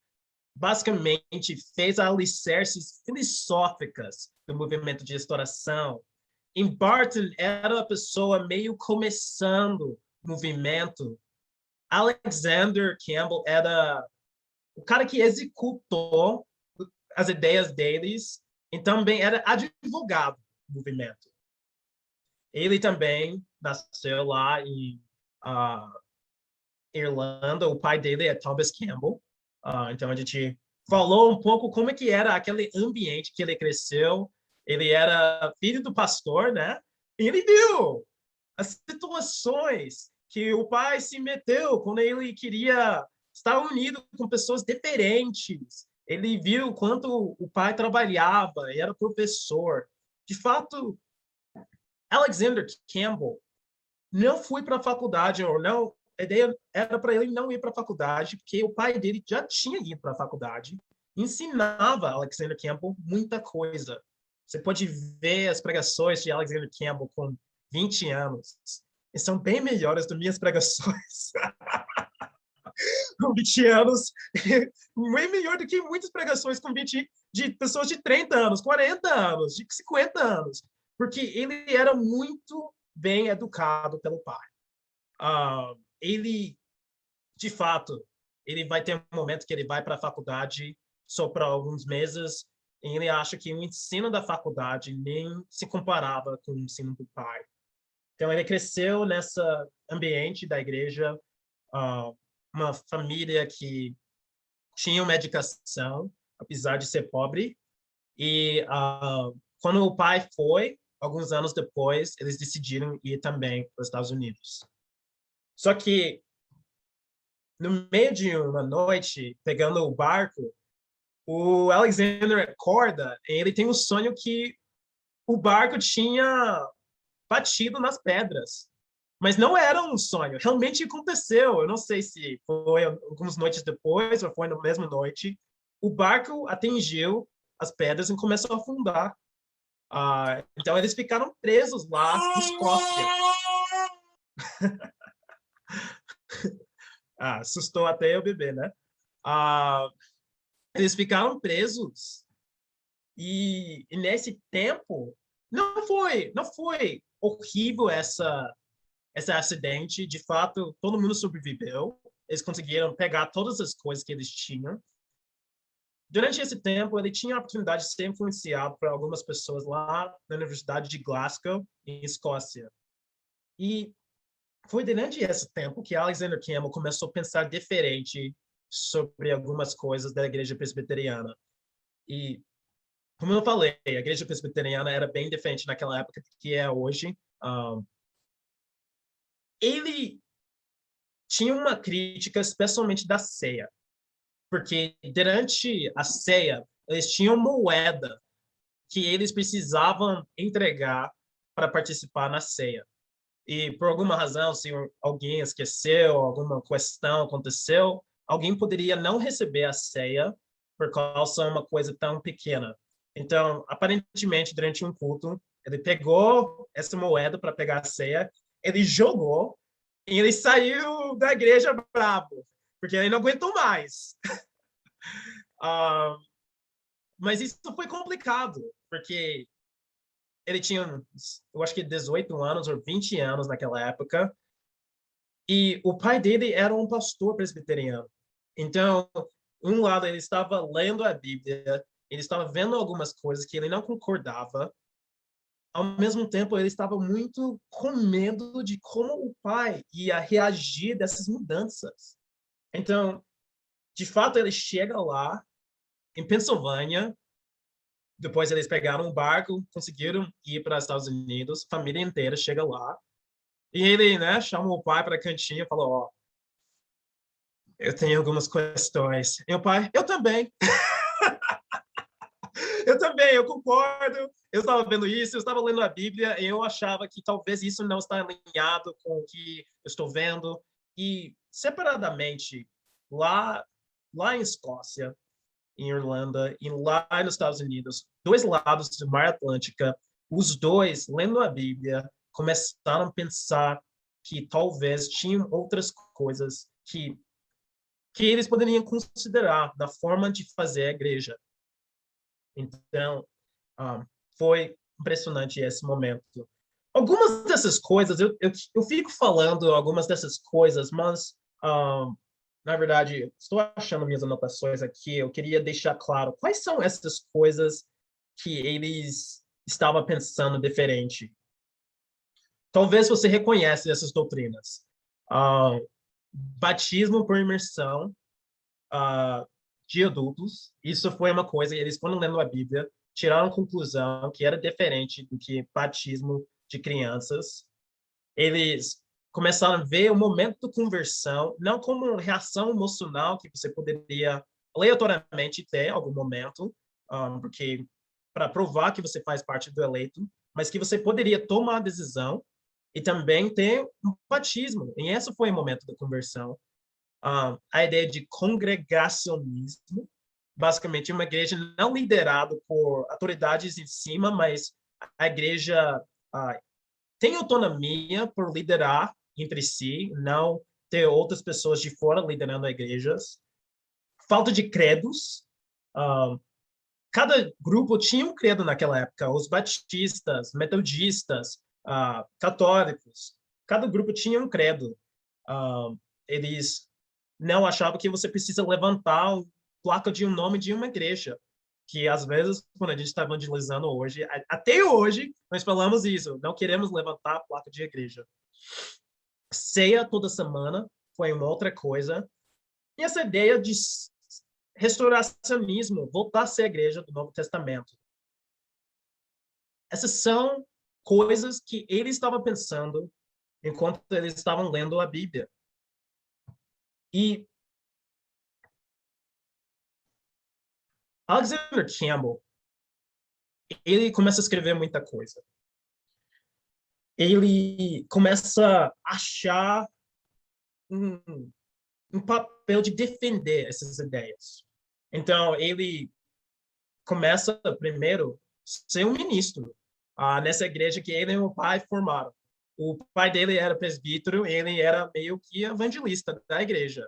basicamente fez alicerces filosóficas do movimento de restauração, em Barton era a pessoa meio começando o movimento. Alexander Campbell era o cara que executou as ideias deles e também era advogado do movimento. Ele também nasceu lá em Irlanda. O pai dele é Thomas Campbell. Então, a gente falou um pouco como é que era aquele ambiente que ele cresceu. Ele era filho do pastor, né? E ele viu as situações que o pai se meteu quando ele queria estar unido com pessoas diferentes. Ele viu quanto o pai trabalhava e era professor. De fato, Alexander Campbell não foi para a faculdade, ou não, a ideia era para ele não ir para a faculdade, porque o pai dele já tinha ido para a faculdade, ensinava Alexander Campbell muita coisa. Você pode ver as pregações de Alexander Campbell com 20 anos. E são bem melhores do que minhas pregações. Com 20 anos, bem melhor do que muitas pregações com 20 de pessoas de 30 anos, 40 anos, de 50 anos. Porque ele era muito bem educado pelo pai. Ele, de fato, ele vai ter um momento que ele vai para a faculdade só para alguns meses e ele acha que o ensino da faculdade nem se comparava com o ensino do pai. Então, ele cresceu nesse ambiente da igreja, uma família que tinha uma educação, apesar de ser pobre. E quando o pai foi, alguns anos depois, eles decidiram ir também para os Estados Unidos. Só que, no meio de uma noite, pegando o barco, o Alexander acorda e ele tem um sonho que o barco tinha batido nas pedras. Mas não era um sonho, realmente aconteceu. Eu não sei se foi algumas noites depois ou foi na mesma noite. O barco atingiu as pedras e começou a afundar. Então, eles ficaram presos lá na Escócia. Assustou até o bebê, né? Eles ficaram presos. E nesse tempo, não foi horrível esse acidente. De fato, todo mundo sobreviveu. Eles conseguiram pegar todas as coisas que eles tinham. Durante esse tempo, ele tinha a oportunidade de ser influenciado por algumas pessoas lá na Universidade de Glasgow, em Escócia. E foi durante esse tempo que Alexander Campbell começou a pensar diferente sobre algumas coisas da igreja presbiteriana. E, como eu falei, a igreja presbiteriana era bem diferente naquela época do que é hoje. Ele tinha uma crítica especialmente da ceia, porque durante a ceia, eles tinham moeda que eles precisavam entregar para participar na ceia. E, por alguma razão, se alguém esqueceu, alguma questão aconteceu, alguém poderia não receber a ceia por causa de uma coisa tão pequena. Então, aparentemente, durante um culto, ele pegou essa moeda para pegar a ceia, ele jogou e ele saiu da igreja bravo, porque ele não aguentou mais. Mas isso foi complicado, porque ele tinha, eu acho que 18 anos ou 20 anos naquela época, e o pai dele era um pastor presbiteriano. Então, um lado, ele estava lendo a Bíblia, ele estava vendo algumas coisas que ele não concordava, ao mesmo tempo, ele estava muito com medo de como o pai ia reagir dessas mudanças. Então, de fato, ele chega lá, em Pensilvânia. Depois eles pegaram um barco, conseguiram ir para os Estados Unidos, a família inteira chega lá. E ele, né, chama o pai para a cantinha e falou, eu tenho algumas questões. E o pai, eu também. Eu também, eu concordo. Eu estava vendo isso, eu estava lendo a Bíblia e eu achava que talvez isso não está alinhado com o que eu estou vendo. E, separadamente, lá, lá em Escócia, em Irlanda e lá nos Estados Unidos, dois lados do Mar Atlântico, os dois, lendo a Bíblia, começaram a pensar que talvez tinham outras coisas que eles poderiam considerar da forma de fazer a igreja. Então, foi impressionante esse momento. Algumas dessas coisas, eu fico falando algumas dessas coisas, mas, na verdade, estou achando minhas anotações aqui, eu queria deixar claro quais são essas coisas que eles estavam pensando diferente. Talvez você reconhece essas doutrinas. Batismo por imersão de adultos, isso foi uma coisa, eles, quando lendo a Bíblia, tiraram a conclusão que era diferente do que batismo de crianças. Eles começaram a ver o momento de conversão não como uma reação emocional que você poderia aleatoriamente ter em algum momento, porque para provar que você faz parte do eleito, mas que você poderia tomar a decisão e também ter um batismo. E esse foi o momento da conversão. A ideia de congregacionismo, basicamente uma igreja não liderada por autoridades em cima, mas a igreja tem autonomia por liderar entre si, não ter outras pessoas de fora liderando as igrejas. Falta de credos. Cada grupo tinha um credo naquela época. Os batistas, metodistas, católicos. Cada grupo tinha um credo. Eles não achavam que você precisa levantar a placa de um nome de uma igreja. Que, às vezes, quando a gente está evangelizando hoje, até hoje, nós falamos isso. Não queremos levantar a placa de igreja. Ceia toda semana foi uma outra coisa. E essa ideia de restauracionismo, voltar a ser a igreja do Novo Testamento. Essas são coisas que eles estavam pensando enquanto eles estavam lendo a Bíblia. E Alexander Campbell, ele começa a escrever muita coisa. Ele começa a achar um papel de defender essas ideias. Então, ele começa, primeiro, a ser um ministro nessa igreja que ele e o pai formaram. O pai dele era presbítero, ele era meio que evangelista da igreja.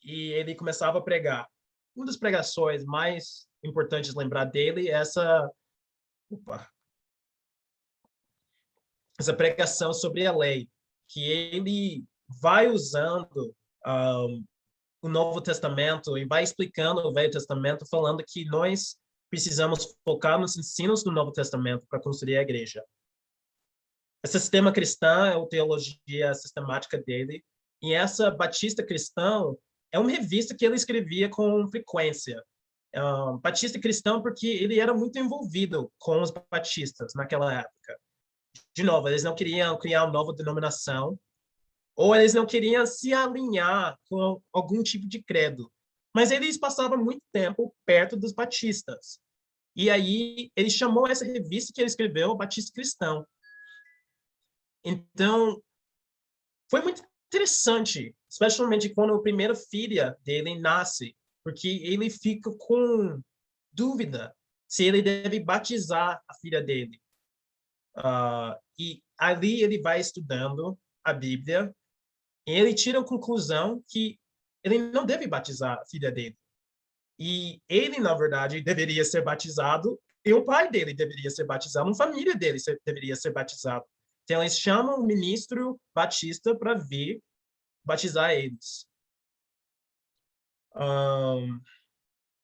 E ele começava a pregar. Uma das pregações mais importantes de lembrar dele é essa pregação sobre a lei, que ele vai usando o Novo Testamento e vai explicando o Velho Testamento, falando que nós precisamos focar nos ensinos do Novo Testamento para construir a igreja. Esse sistema cristão é a teologia sistemática dele, e essa Batista Cristão é uma revista que ele escrevia com frequência. Batista Cristão porque ele era muito envolvido com os batistas naquela época. De novo, eles não queriam criar uma nova denominação, ou eles não queriam se alinhar com algum tipo de credo. Mas eles passavam muito tempo perto dos batistas. E aí ele chamou essa revista que ele escreveu, Batista Cristão. Então, foi muito interessante, especialmente quando a primeira filha dele nasce, porque ele fica com dúvida se ele deve batizar a filha dele. E ali ele vai estudando a Bíblia e ele tira a conclusão que ele não deve batizar a filha dele. E ele, na verdade, deveria ser batizado e o pai dele deveria ser batizado, uma família dele deveria ser batizado. Então, eles chamam o ministro batista para vir batizar eles.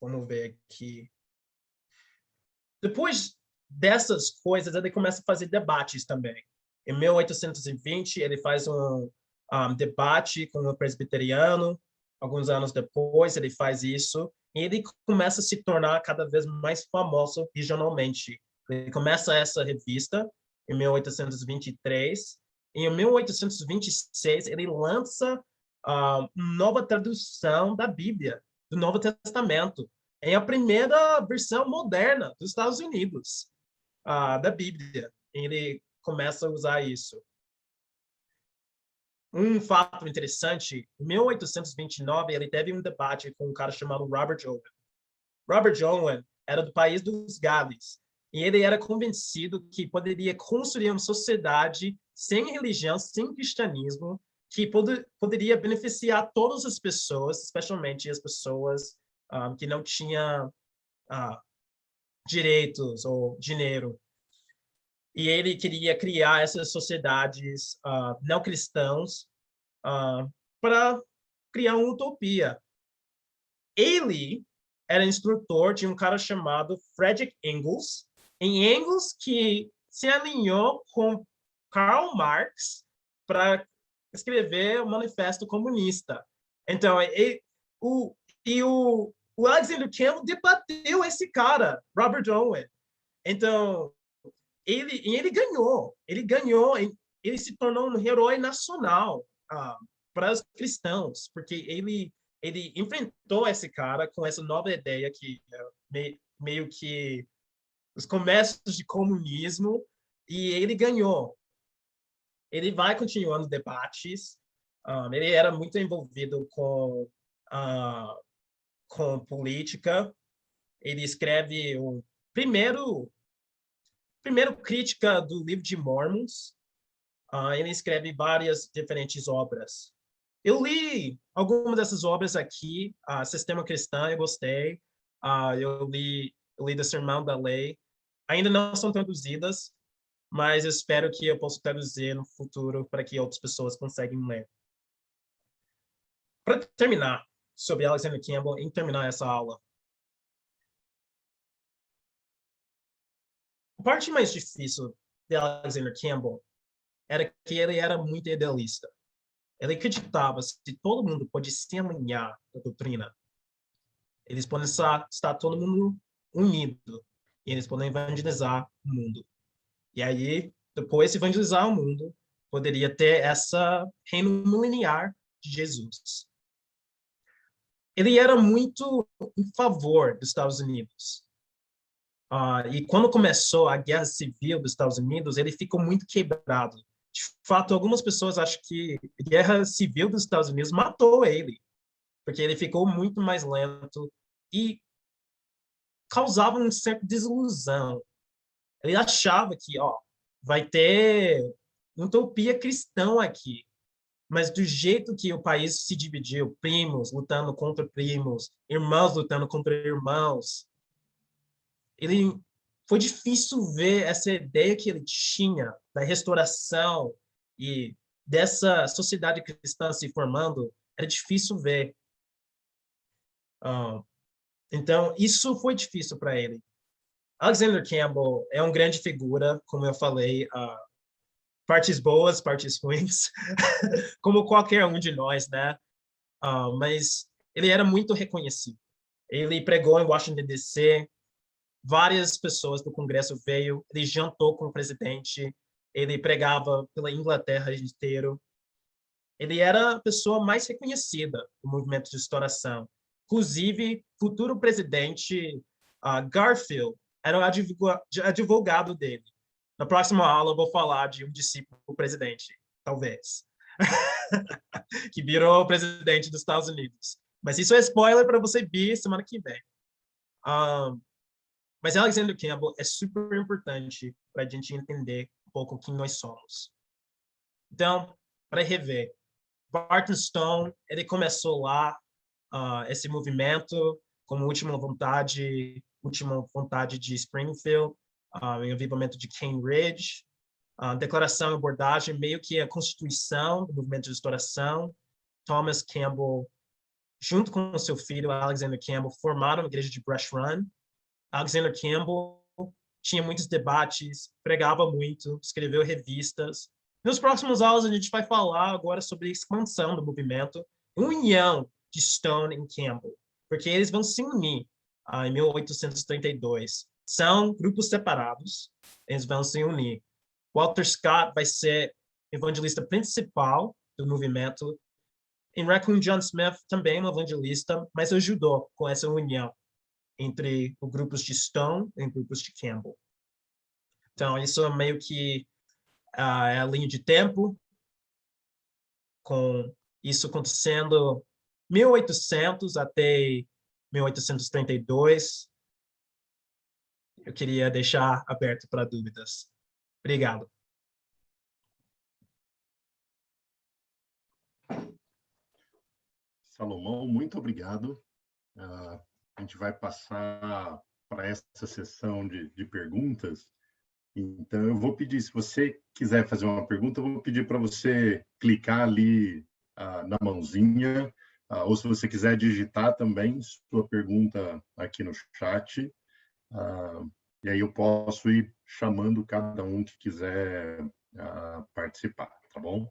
Vamos ver aqui. Depois dessas coisas, ele começa a fazer debates também. Em 1820, ele faz um debate com o presbiteriano. Alguns anos depois, ele faz isso. E ele começa a se tornar cada vez mais famoso regionalmente. Ele começa essa revista em 1823. E em 1826, ele lança uma nova tradução da Bíblia, do Novo Testamento. É a primeira versão moderna dos Estados Unidos, da Bíblia. Ele começa a usar isso. Um fato interessante, em 1829, ele teve um debate com um cara chamado Robert Owen. Robert Owen era do país dos Gales, e ele era convencido que poderia construir uma sociedade sem religião, sem cristianismo, que poderia beneficiar todas as pessoas, especialmente as pessoas que não tinham direitos ou dinheiro. E ele queria criar essas sociedades não cristãs para criar uma utopia. Ele era instrutor de um cara chamado Friedrich Engels, Engels que se alinhou com Karl Marx para escrever o Manifesto Comunista. Então, o Alexander Campbell debateu esse cara, Robert Owen. Então, ele ganhou, ele se tornou um herói nacional para os cristãos, porque ele enfrentou esse cara com essa nova ideia que meio que os comércios de comunismo, e ele ganhou. Ele vai continuando debates, ele era muito envolvido com política, ele escreve o primeiro crítica do livro de Mormons, ele escreve várias diferentes obras. Eu li algumas dessas obras aqui, Sistema Cristão, eu gostei. Eu li do Sermão da Lei. Ainda não são traduzidas, mas eu espero que eu possa traduzir no futuro para que outras pessoas consigam ler. Para terminar sobre Alexander Campbell, em terminar essa aula, a parte mais difícil de Alexander Campbell era que ele era muito idealista. Ele acreditava que todo mundo pode se alinhar à doutrina. Eles podem estar todo mundo unido. E eles podem evangelizar o mundo. E aí, depois de evangelizar o mundo, poderia ter essa reino mileniar de Jesus. Ele era muito em favor dos Estados Unidos. E quando começou a Guerra Civil dos Estados Unidos, ele ficou muito quebrado. De fato, algumas pessoas acham que a Guerra Civil dos Estados Unidos matou ele, porque ele ficou muito mais lento e causava uma certa desilusão. Ele achava que vai ter utopia cristã aqui, mas do jeito que o país se dividiu, primos lutando contra primos, irmãos lutando contra irmãos, foi difícil ver essa ideia que ele tinha da restauração e dessa sociedade cristã se formando, era difícil ver. Então, isso foi difícil para ele. Alexander Campbell é uma grande figura, como eu falei, partes boas, partes ruins, como qualquer um de nós, né? Mas ele era muito reconhecido. Ele pregou em Washington, D.C., várias pessoas do Congresso veio, ele jantou com o presidente, ele pregava pela Inglaterra inteiro. Ele era a pessoa mais reconhecida do movimento de restauração. Inclusive, futuro presidente Garfield era o advogado dele. Na próxima aula, eu vou falar de um discípulo do presidente, talvez, que virou presidente dos Estados Unidos. Mas isso é spoiler para você ver semana que vem. Mas Alexander Campbell é super importante para a gente entender um pouco quem nós somos. Então, para rever, Barton Stone, ele começou lá esse movimento como última vontade de Springfield, em avivamento de Cane Ridge, declaração e abordagem, meio que a constituição do movimento de restauração. Thomas Campbell, junto com seu filho Alexander Campbell, formaram a igreja de Brush Run. Alexander Campbell tinha muitos debates, pregava muito, escreveu revistas. Nos próximos aulas, a gente vai falar agora sobre a expansão do movimento, união de Stone e Campbell, porque eles vão se unir em 1832. São grupos separados, eles vão se unir. Walter Scott vai ser evangelista principal do movimento. Em Raccoon John Smith, também um evangelista, mas ajudou com essa união entre os grupos de Stone e grupos de Campbell. Então, isso é meio que é a linha de tempo, com isso acontecendo 1800 até 1832. Eu queria deixar aberto para dúvidas. Obrigado. Salomão, muito obrigado. A gente vai passar para essa sessão de perguntas. Então, eu vou pedir, se você quiser fazer uma pergunta, eu vou pedir para você clicar ali na mãozinha, ou se você quiser digitar também sua pergunta aqui no chat, e aí eu posso ir chamando cada um que quiser participar, tá bom?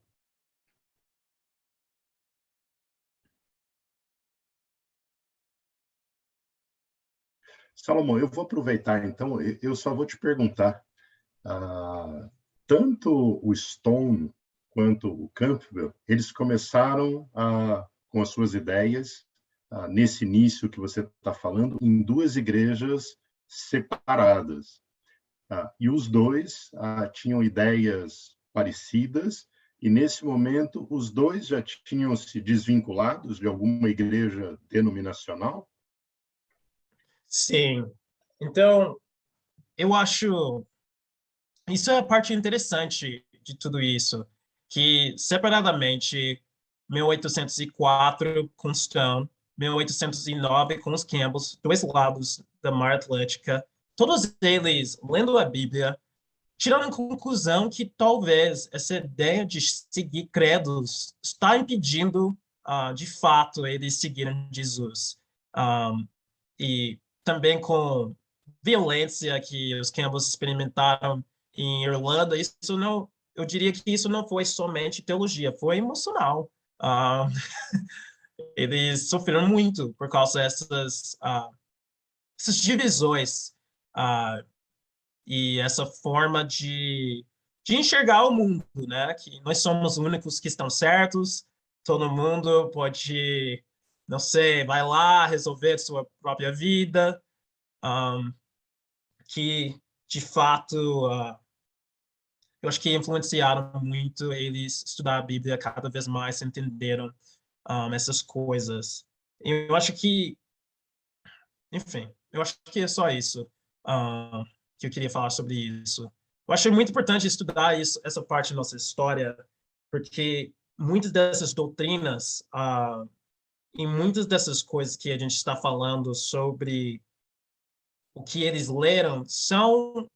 Salomão, eu vou aproveitar, então, eu só vou te perguntar, tanto o Stone quanto o Campbell, eles começaram com as suas ideias, nesse início que você está falando, em duas igrejas separadas. E os dois tinham ideias parecidas, e nesse momento os dois já tinham se desvinculados de alguma igreja denominacional? Sim. Então, eu acho isso é a parte interessante de tudo isso, que separadamente 1804 com Stone, 1809 com os Campbells, dois lados da Mar Atlântica, todos eles lendo a Bíblia, tirando a conclusão que talvez essa ideia de seguir credos está impedindo, de fato, eles seguirem Jesus. E também com violência que os Campbells experimentaram em Irlanda, isso não, eu diria que isso não foi somente teologia, foi emocional. Eles sofreram muito por causa dessas divisões e essa forma de enxergar o mundo, né? Que nós somos os únicos que estão certos, todo mundo pode, não sei, vai lá resolver sua própria vida, que de fato eu acho que influenciaram muito eles estudar a Bíblia cada vez mais, entenderam essas coisas. Eu acho que, enfim, eu acho que é só isso que eu queria falar sobre isso. Eu acho muito importante estudar isso, essa parte da nossa história, porque muitas dessas doutrinas e muitas dessas coisas que a gente está falando sobre o que eles leram são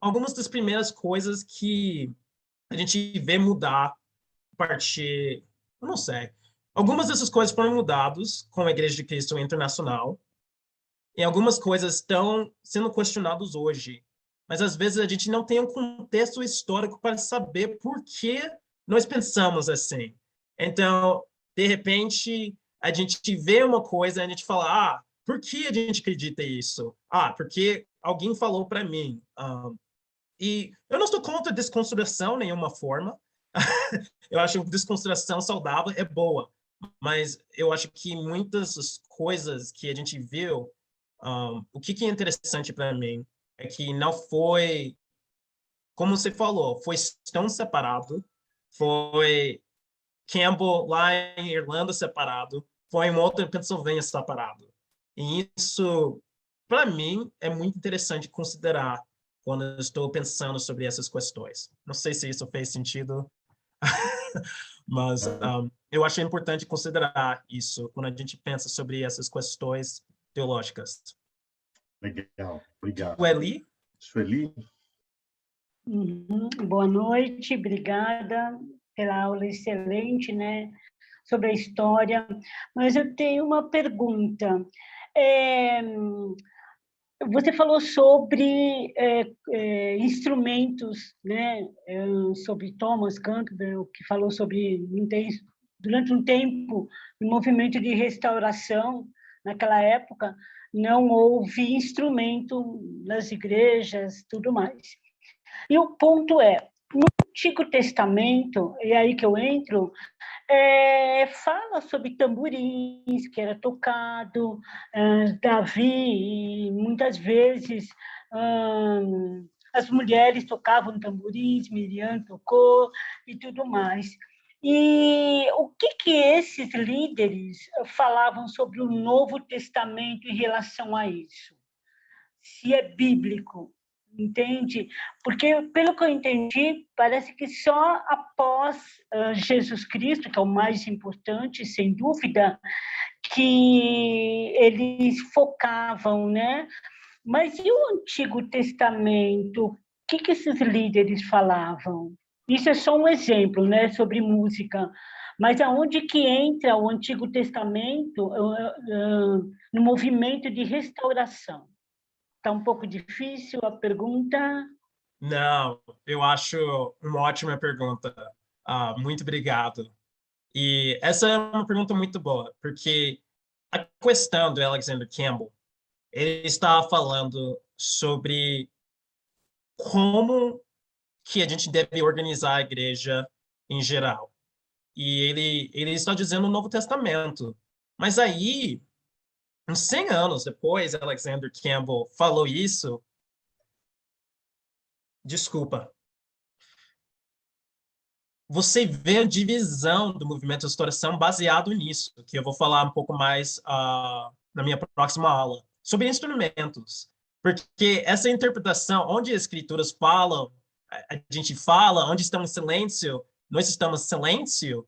algumas das primeiras coisas que a gente vê mudar a partir, eu não sei. Algumas dessas coisas foram mudadas com a Igreja de Cristo Internacional e algumas coisas estão sendo questionadas hoje. Mas às vezes a gente não tem um contexto histórico para saber por que nós pensamos assim. Então, de repente, a gente vê uma coisa e a gente fala, por que a gente acredita isso? Porque alguém falou para mim. E eu não estou contra desconstrução de nenhuma forma. Eu acho que desconstrução saudável é boa, mas eu acho que muitas coisas que a gente viu, o que é interessante para mim é que não foi, como você falou, foi tão separado, foi Campbell lá em Irlanda separado, foi em outra em Pensilvânia separado. E isso, para mim, é muito interessante considerar quando eu estou pensando sobre essas questões. Não sei se isso fez sentido, mas eu achei importante considerar isso quando a gente pensa sobre essas questões teológicas. Legal, obrigado. Sueli? Sueli? Boa noite, obrigada pela aula excelente, né, sobre a história. Mas eu tenho uma pergunta. Você falou sobre instrumentos, né, sobre Thomas Campbell, que falou sobre, durante um tempo, no movimento de restauração, naquela época, não houve instrumento nas igrejas, tudo mais. E o ponto é, No Antigo Testamento, é aí que eu entro, fala sobre tamborins que era tocado, Davi, e muitas vezes as mulheres tocavam tamborins, Miriam tocou e tudo mais. E o que esses líderes falavam sobre o Novo Testamento em relação a isso? Se é bíblico, entende? Porque, pelo que eu entendi, parece que só após Jesus Cristo, que é o mais importante, sem dúvida, que eles focavam, né? Mas e o Antigo Testamento? O que esses líderes falavam? Isso é só um exemplo, né, sobre música. Mas aonde que entra o Antigo Testamento no movimento de restauração? Está um pouco difícil a pergunta. Não, eu acho uma ótima pergunta. Muito obrigado. E essa é uma pergunta muito boa, porque a questão do Alexander Campbell, ele está falando sobre como que a gente deve organizar a igreja em geral. E ele está dizendo o Novo Testamento. Mas aí, uns 100 anos depois, Alexander Campbell falou isso. Desculpa. Você vê a divisão do movimento de restauração baseado nisso, que eu vou falar um pouco mais na minha próxima aula, sobre instrumentos. Porque essa interpretação, onde as escrituras falam, a gente fala, onde estamos em silêncio, nós estamos em silêncio,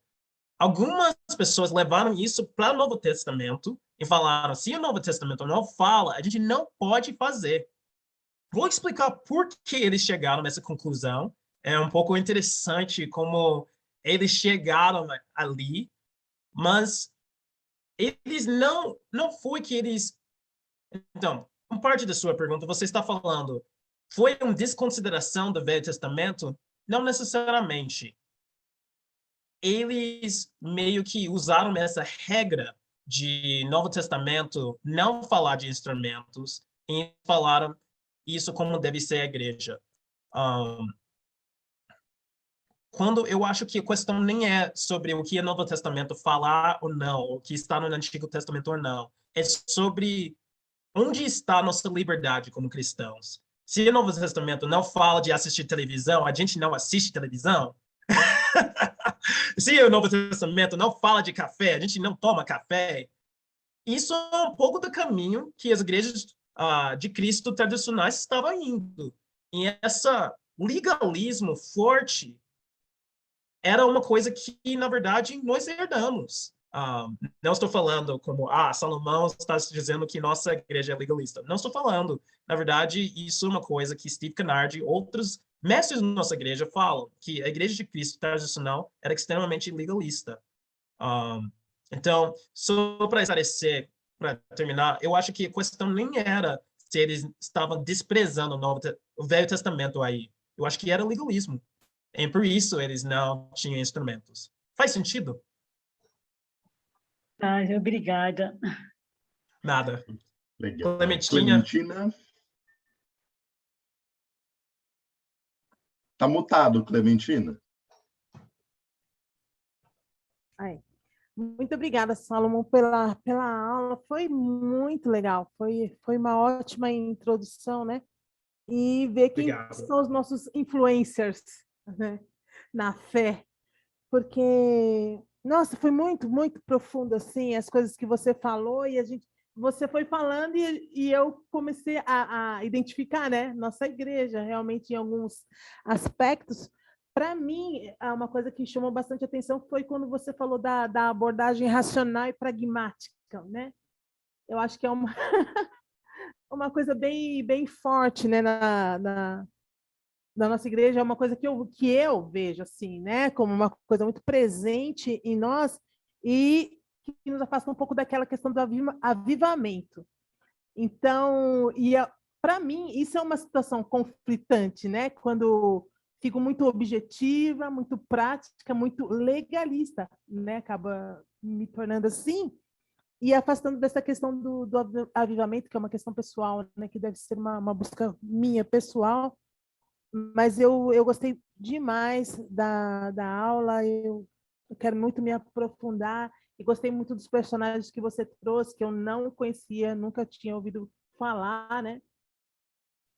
algumas pessoas levaram isso para o Novo Testamento e falaram, se o Novo Testamento não fala, a gente não pode fazer. Vou explicar por que eles chegaram nessa conclusão. É um pouco interessante como eles chegaram ali, mas eles não foi que eles... Então, uma parte da sua pergunta, você está falando, foi uma desconsideração do Velho Testamento? Não necessariamente. Eles meio que usaram essa regra de Novo Testamento não falar de instrumentos e falaram isso como deve ser a igreja. Quando eu acho que a questão nem é sobre o que o Novo Testamento falar ou não, o que está no Antigo Testamento ou não, é sobre onde está a nossa liberdade como cristãos. Se o Novo Testamento não fala de assistir televisão, a gente não assiste televisão. Se o Novo Testamento não fala de café, a gente não toma café. Isso é um pouco do caminho que as igrejas de Cristo tradicionais estavam indo. E esse legalismo forte era uma coisa que, na verdade, nós herdamos. Não estou falando como, Salomão está dizendo que nossa igreja é legalista. Não estou falando. Na verdade, isso é uma coisa que Steve Canard e outros mestres da nossa igreja falam, que a igreja de Cristo tradicional era extremamente legalista. Então, só para esclarecer, para terminar, eu acho que a questão nem era se eles estavam desprezando o Velho Testamento aí. Eu acho que era legalismo. E por isso eles não tinham instrumentos. Faz sentido? Obrigada. Nada. Legal. Clementina. Clementina. Está mutado, Clementina. Muito obrigada, Salomão, pela aula. Foi muito legal. Foi uma ótima introdução, né? E ver quem são os nossos influencers, né? Na fé. Porque, nossa, foi muito, muito profundo, assim, as coisas que você falou e você foi falando e eu comecei a identificar, né? Nossa igreja, realmente, em alguns aspectos. Para mim, uma coisa que chamou bastante atenção foi quando você falou da abordagem racional e pragmática, né? Eu acho que é uma coisa bem, bem forte, né, na nossa igreja, é uma coisa que eu vejo, assim, né, como uma coisa muito presente em nós e que nos afasta um pouco daquela questão do avivamento. Então, para mim, isso é uma situação conflitante, né, quando fico muito objetiva, muito prática, muito legalista, né? Acaba me tornando assim e afastando dessa questão do avivamento, que é uma questão pessoal, né? Que deve ser uma busca minha pessoal. Mas eu gostei demais da aula, eu quero muito me aprofundar, e gostei muito dos personagens que você trouxe, que eu não conhecia, nunca tinha ouvido falar, né?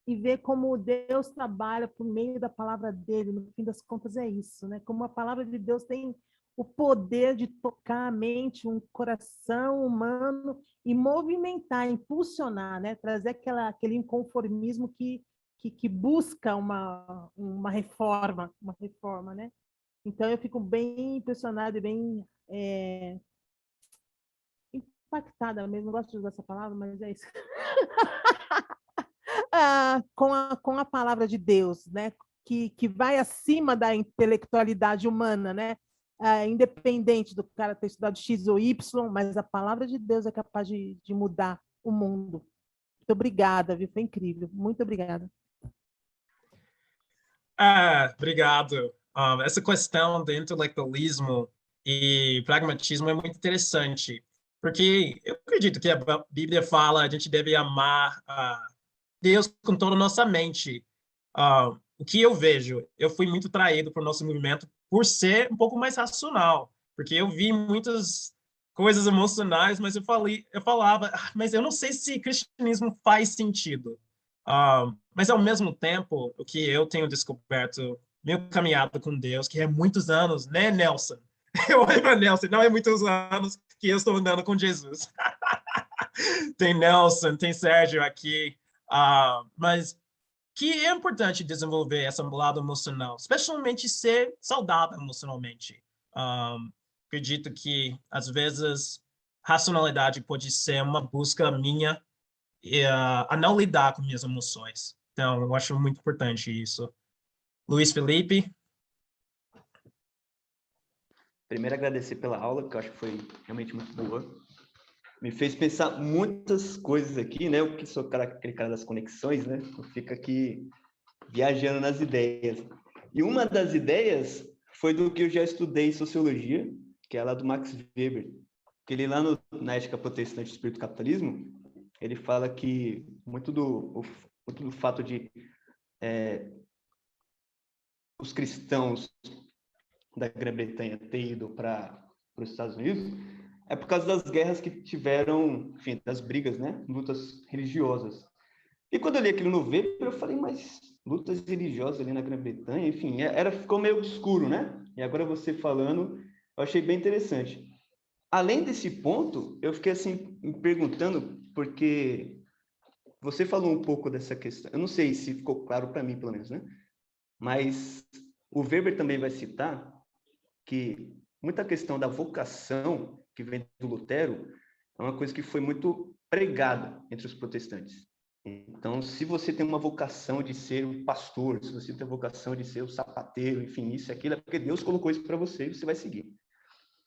E ver como Deus trabalha por meio da palavra dele, no fim das contas é isso, né? Como a palavra de Deus tem o poder de tocar a mente, um coração humano e movimentar, impulsionar, né? Trazer aquele inconformismo que busca uma reforma, né? Então eu fico bem impressionada e bem impactada mesmo, não gosto de usar essa palavra, mas é isso. Com a palavra de Deus, né? Que vai acima da intelectualidade humana, né? Independente do cara ter estudado X ou Y, mas a palavra de Deus é capaz de mudar o mundo. Muito obrigada, viu? Foi incrível. Muito obrigada. Obrigado. Essa questão do intelectualismo e pragmatismo é muito interessante, porque eu acredito que a Bíblia fala a gente deve amar Deus com toda a nossa mente. O que eu vejo, eu fui muito traído para o nosso movimento por ser um pouco mais racional, porque eu vi muitas coisas emocionais, mas eu falava, mas eu não sei se cristianismo faz sentido. Mas ao mesmo tempo, o que eu tenho descoberto, meu caminhado com Deus, que é muitos anos, né, Nelson? Eu olho para Nelson, não é muitos anos que eu estou andando com Jesus. Tem Nelson, tem Sérgio aqui, mas que é importante desenvolver essa lado emocional, especialmente ser saudável emocionalmente. Acredito que, às vezes, racionalidade pode ser uma busca minha a não lidar com minhas emoções. Então, eu acho muito importante isso. Luiz Felipe? Primeiro, agradecer pela aula, que eu acho que foi realmente muito boa. Me fez pensar muitas coisas aqui, né? Eu que sou aquele cara das conexões, né? Eu fico aqui viajando nas ideias. E uma das ideias foi do que eu já estudei em sociologia, que é lá do Max Weber, que ele lá na Ética Protestante do Espírito do Capitalismo, ele fala que muito do fato de os cristãos da Grã-Bretanha ter ido para os Estados Unidos é por causa das guerras que tiveram, enfim, das brigas, né? Lutas religiosas. E quando eu li aquilo no Weber, eu falei, mas lutas religiosas ali na Grã-Bretanha, enfim, ficou meio obscuro, né? E agora você falando, eu achei bem interessante. Além desse ponto, eu fiquei assim, me perguntando, porque você falou um pouco dessa questão, eu não sei se ficou claro para mim, pelo menos, né? Mas o Weber também vai citar que muita questão da vocação que vem do Lutero é uma coisa que foi muito pregada entre os protestantes. Então, se você tem uma vocação de ser um pastor, se você tem a vocação de ser um sapateiro, enfim, isso e aquilo, é porque Deus colocou isso para você e você vai seguir.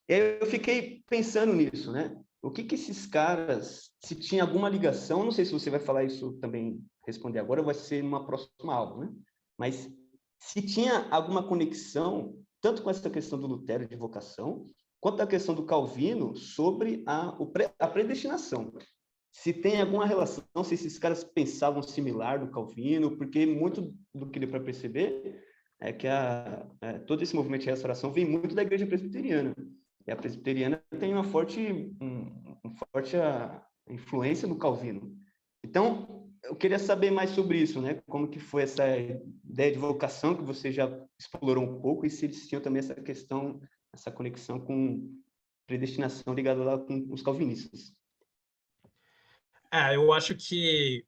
E aí eu fiquei pensando nisso, né? O que esses caras, se tinha alguma ligação, não sei se você vai falar isso também, responder agora, ou vai ser numa próxima aula, né? Mas se tinha alguma conexão, tanto com essa questão do Lutero de vocação, quanto a questão do Calvino sobre a predestinação. Se tem alguma relação, se esses caras pensavam similar do Calvino, porque muito do que deu para perceber é que todo esse movimento de restauração vem muito da igreja presbiteriana. E a presbiteriana tem uma forte influência do Calvino. Então, eu queria saber mais sobre isso, né? Como que foi essa ideia de vocação que você já explorou um pouco e se eles tinham também essa questão, essa conexão com predestinação ligada lá com os calvinistas. Eu acho que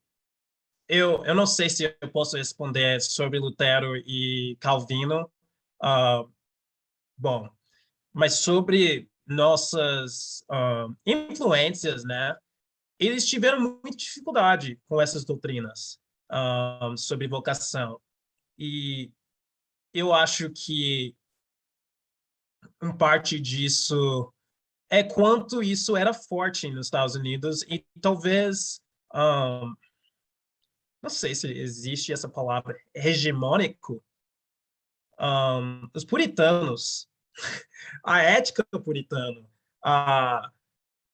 eu não sei se eu posso responder sobre Lutero e Calvino. Bom, mas sobre nossas influências, né? Eles tiveram muita dificuldade com essas doutrinas sobre vocação. E eu acho que em parte disso é quanto isso era forte nos Estados Unidos e talvez, não sei se existe essa palavra, hegemônico, os puritanos, a ética puritana,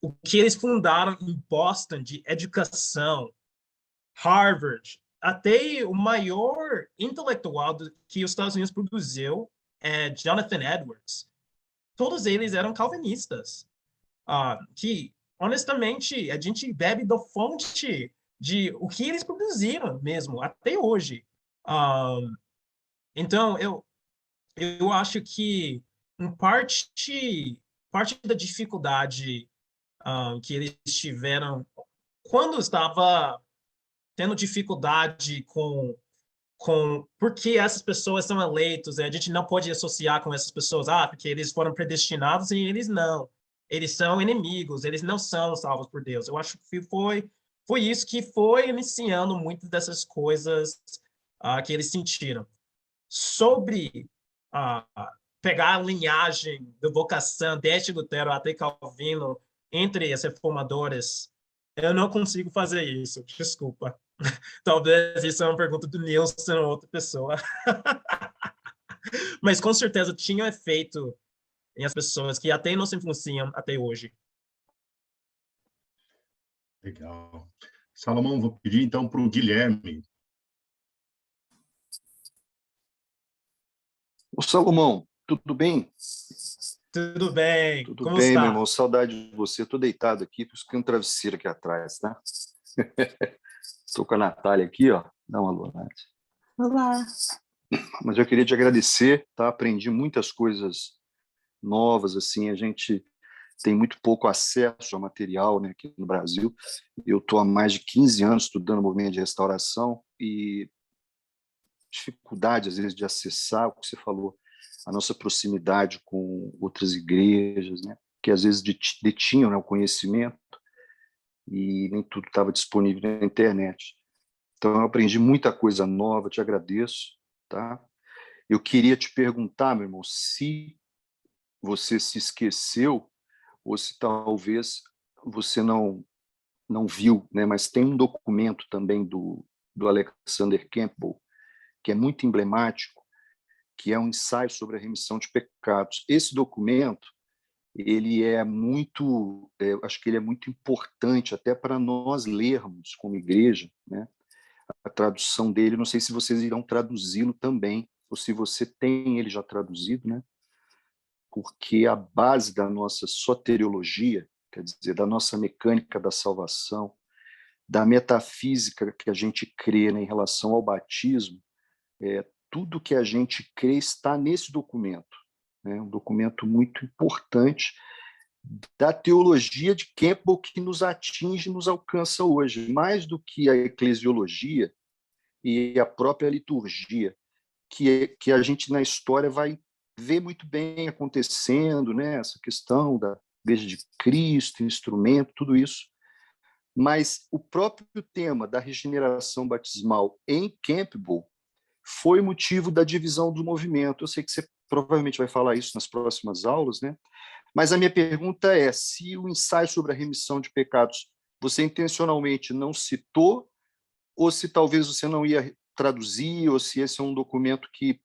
o que eles fundaram em Boston de educação, Harvard, até o maior intelectual que os Estados Unidos produziu é Jonathan Edwards. Todos eles eram calvinistas. Que, honestamente, a gente bebe da fonte de o que eles produziram mesmo, até hoje. Então, eu acho que, em parte da dificuldade que eles tiveram quando estava tendo dificuldade com por que essas pessoas são eleitos, a gente não pode associar com essas pessoas, porque eles foram predestinados e eles não. Eles são inimigos, eles não são salvos por Deus. Eu acho que foi isso que foi iniciando muitas dessas coisas que eles sentiram. Sobre pegar a linhagem da vocação desde Lutero até Calvino entre as reformadoras, eu não consigo fazer isso, desculpa. Talvez isso é uma pergunta do Nilson ou outra pessoa. Mas com certeza tinha um efeito em as pessoas que até nos influenciam até hoje. Legal. Salomão, vou pedir então para o Guilherme. Ô, Salomão, tudo bem? Tudo bem. Tudo Como bem, está? meu irmão. Saudade de você. Estou deitado aqui, estou um travesseiro aqui atrás, tá? Estou com a Natália aqui, ó. Dá uma alô, Nath. Olá. Mas eu queria te agradecer, tá? Aprendi muitas coisas novas, assim. A gente tem muito pouco acesso a material, né, aqui no Brasil. Eu estou há mais de 15 anos estudando o movimento de restauração e dificuldade, às vezes, de acessar o que você falou, a nossa proximidade com outras igrejas, né, que às vezes detinham, né, o conhecimento e nem tudo estava disponível na internet. Então, eu aprendi muita coisa nova, te agradeço, tá? Eu queria te perguntar, meu irmão, se você se esqueceu ou se talvez você não viu, né, mas tem um documento também do Alexander Campbell, que é muito emblemático, que é um ensaio sobre a remissão de pecados. Esse documento, ele é muito, acho que ele é muito importante até para nós lermos como igreja, né? A tradução dele, não sei se vocês irão traduzi-lo também, ou se você tem ele já traduzido, né? Porque a base da nossa soteriologia, quer dizer, da nossa mecânica da salvação, da metafísica que a gente crê, né, em relação ao batismo, tudo que a gente crê está nesse documento, né? Um documento muito importante da teologia de Campbell que nos atinge, nos alcança hoje, mais do que a eclesiologia e a própria liturgia, que a gente na história vai ver muito bem acontecendo, né? Essa questão da Igreja de Cristo, instrumento, tudo isso. Mas o próprio tema da regeneração batismal em Campbell foi motivo da divisão do movimento. Eu sei que você provavelmente vai falar isso nas próximas aulas, né? Mas a minha pergunta é, se o ensaio sobre a remissão de pecados você intencionalmente não citou, ou se talvez você não ia traduzir, ou se esse é um documento que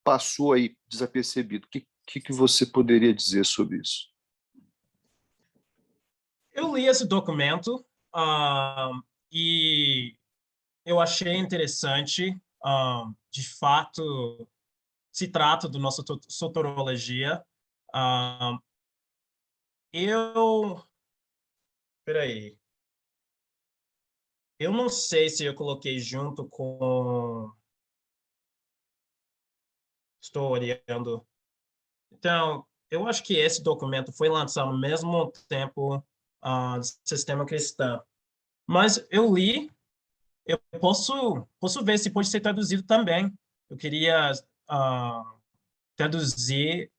passou aí desapercebido. O que você poderia dizer sobre isso? Eu li esse documento e eu achei interessante. De fato, se trata do nosso soteriologia. Peraí. Eu não sei se eu coloquei junto com... Estou olhando. Então, eu acho que esse documento foi lançado ao mesmo tempo do Sistema Cristão. Mas eu li, eu posso ver se pode ser traduzido também. Eu queria traduzir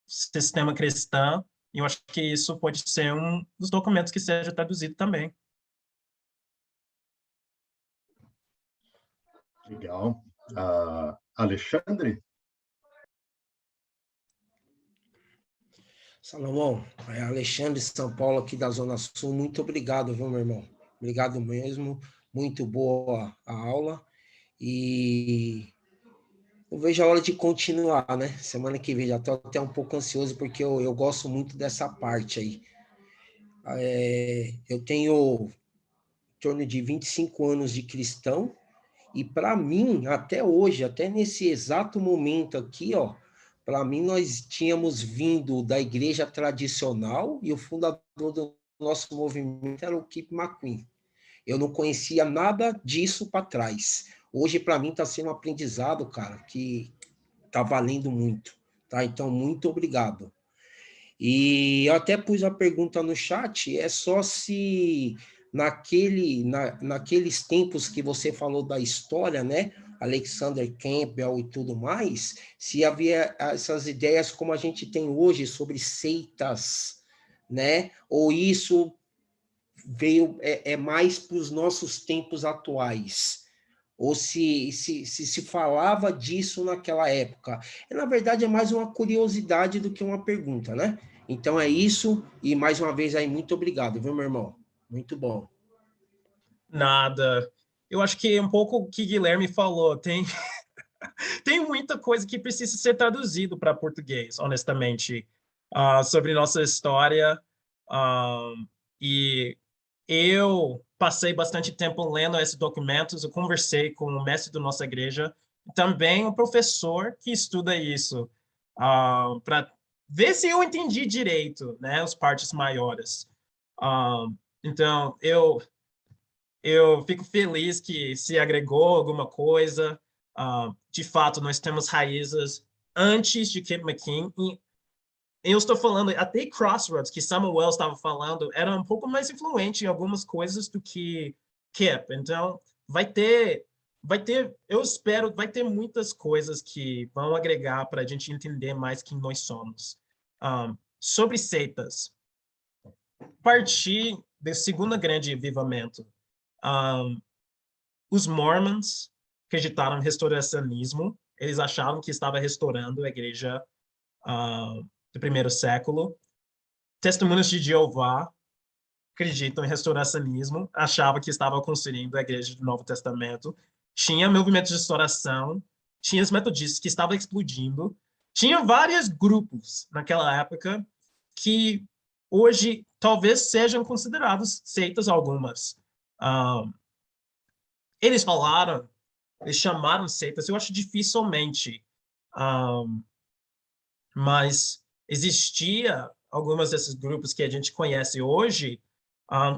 Sistema Cristão, e eu acho que isso pode ser um dos documentos que seja traduzido também. Legal. Alexandre? Salomão, é Alexandre São Paulo aqui da Zona Sul, muito obrigado, viu, meu irmão? Obrigado mesmo, muito boa a aula e eu vejo a hora de continuar, né? Semana que vem, já estou até um pouco ansioso porque eu gosto muito dessa parte aí. Eu tenho em torno de 25 anos de cristão E para mim, até hoje, até nesse exato momento aqui, ó, para mim nós tínhamos vindo da igreja tradicional e o fundador do nosso movimento era o Kip McQueen. Eu não conhecia nada disso para trás. Hoje, para mim, está sendo um aprendizado, cara, que está valendo muito. Tá? Então, muito obrigado. E eu até pus a pergunta no chat, é só se naqueles tempos que você falou da história, né? Alexander Campbell e tudo mais, se havia essas ideias como a gente tem hoje sobre seitas, né? Ou isso veio mais para os nossos tempos atuais, ou se falava disso naquela época. Na verdade, é mais uma curiosidade do que uma pergunta, né? Então é isso, e mais uma vez aí, muito obrigado, viu, meu irmão? Muito bom. Nada. Eu acho que um pouco o que Guilherme falou, tem muita coisa que precisa ser traduzido para português, honestamente, sobre nossa história. E eu passei bastante tempo lendo esses documentos, eu conversei com o mestre da nossa igreja, também um professor que estuda isso, para ver se eu entendi direito, né, as partes maiores. Então, eu fico feliz que se agregou alguma coisa. De fato, nós temos raízes antes de Kip McKean. E eu estou falando, até Crossroads, que Samuel Wells estava falando, era um pouco mais influente em algumas coisas do que Kip. Então, eu espero, vai ter muitas coisas que vão agregar para a gente entender mais quem nós somos. Sobre seitas, partir do segundo grande avivamento, os Mormons acreditaram no restauracionismo, eles achavam que estava restaurando a igreja do primeiro século. Testemunhas de Jeová acreditam em restauracionismo, achavam que estava construindo a igreja do Novo Testamento. Tinha movimentos de restauração, tinha os metodistas que estavam explodindo, tinha vários grupos naquela época que hoje talvez sejam considerados seitas algumas. Eles chamaram seitas, eu acho dificilmente, mas existia algumas desses grupos que a gente conhece hoje,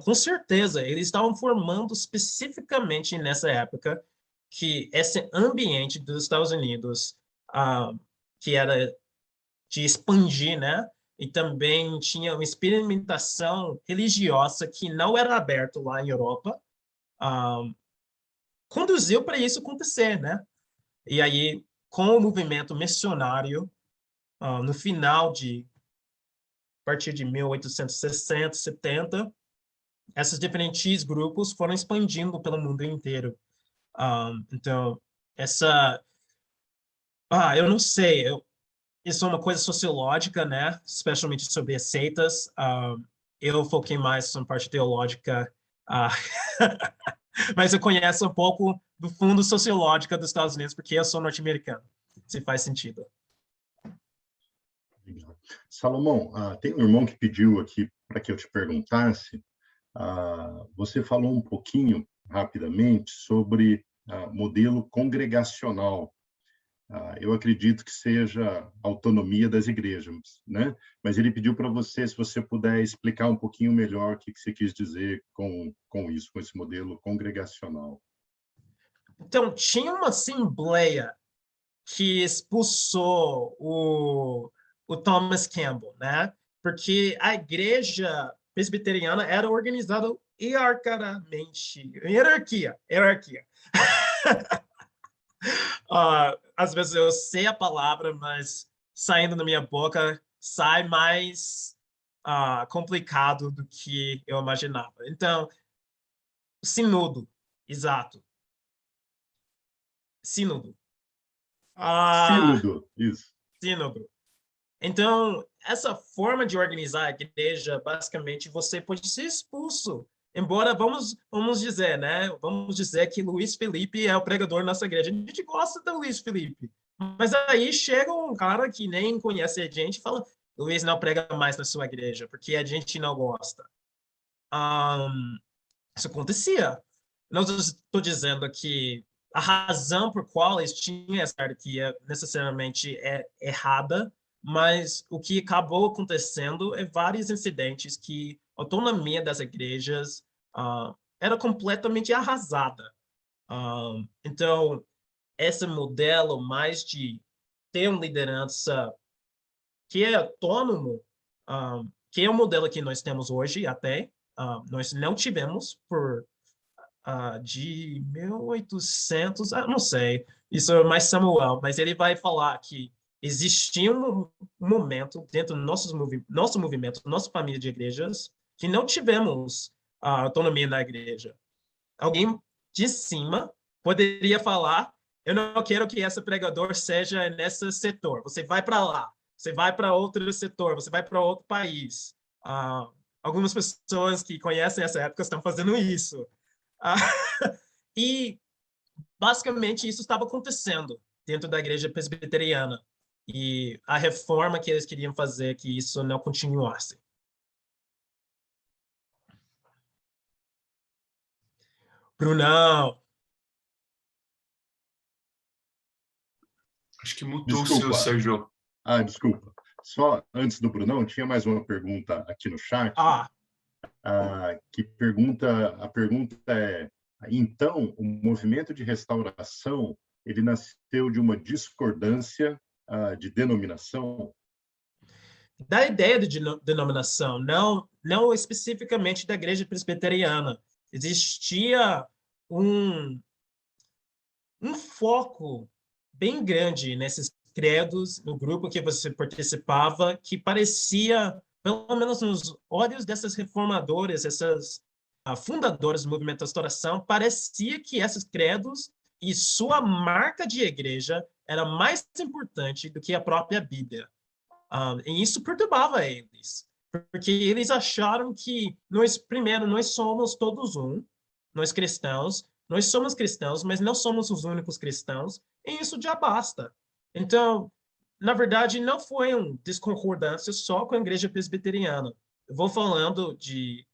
com certeza, eles estavam formando especificamente nessa época que esse ambiente dos Estados Unidos, que era de expandir, né? E também tinha uma experimentação religiosa que não era aberto lá em Europa, conduziu para isso acontecer, né? E aí, com o movimento missionário, no final a partir de 1860, 70, esses diferentes grupos foram expandindo pelo mundo inteiro. Então, eu não sei, isso é uma coisa sociológica, né? Especialmente sobre as seitas. Eu foquei mais na parte teológica, mas eu conheço um pouco do fundo sociológico dos Estados Unidos, porque eu sou norte-americano, se faz sentido. Salomão, tem um irmão que pediu aqui para que eu te perguntasse. Você falou um pouquinho, rapidamente, sobre modelo congregacional. Eu acredito que seja autonomia das igrejas, né? Mas ele pediu para você, se você puder explicar um pouquinho melhor o que você quis dizer com isso, com esse modelo congregacional. Então, tinha uma assembleia que expulsou o Thomas Campbell, né? Porque a igreja presbiteriana era organizada hierarquicamente. Hierarquia. Às vezes eu sei a palavra, mas saindo da minha boca sai mais complicado do que eu imaginava. Então, sínodo, exato. Sínodo. Sínodo, isso. Sínodo. Então, essa forma de organizar a igreja, basicamente, você pode ser expulso. Embora, vamos dizer, né? Vamos dizer que Luiz Felipe é o pregador da nossa igreja. A gente gosta do Luiz Felipe. Mas aí chega um cara que nem conhece a gente e fala, Luiz não prega mais na sua igreja, porque a gente não gosta. Isso acontecia. Não estou dizendo que a razão por qual eles tinham essa hierarquia necessariamente é errada, mas o que acabou acontecendo é vários incidentes que a autonomia das igrejas era completamente arrasada. Então, esse modelo mais de ter uma liderança que é autônomo, que é o modelo que nós temos hoje até, nós não tivemos por de 1800, não sei, isso é mais Samuel, mas ele vai falar que existia um momento dentro do nosso movimento, nossa família de igrejas, que não tivemos autonomia na igreja. Alguém de cima poderia falar: eu não quero que esse pregador seja nesse setor, você vai para lá, você vai para outro setor, você vai para outro país. Algumas pessoas que conhecem essa época estão fazendo isso. E, basicamente, isso estava acontecendo dentro da igreja presbiteriana. E a reforma que eles queriam fazer, que isso não continuasse. Brunão. Acho que mutou o seu, Sérgio. Desculpa. Só antes do Brunão, tinha mais uma pergunta aqui no chat. A pergunta é: então, o movimento de restauração, ele nasceu de uma discordância de denominação? Da ideia de denominação, não especificamente da igreja presbiteriana. Existia um foco bem grande nesses credos, no grupo que você participava, que parecia, pelo menos nos olhos dessas reformadoras, essas fundadoras do movimento da restauração, parecia que esses credos e sua marca de igreja era mais importante do que a própria Bíblia. E isso perturbava eles, porque eles acharam que nós somos todos um, nós cristãos, nós somos cristãos, mas não somos os únicos cristãos, e isso já basta. Então, na verdade, não foi uma desconcordância só com a igreja presbiteriana. Eu vou falando de...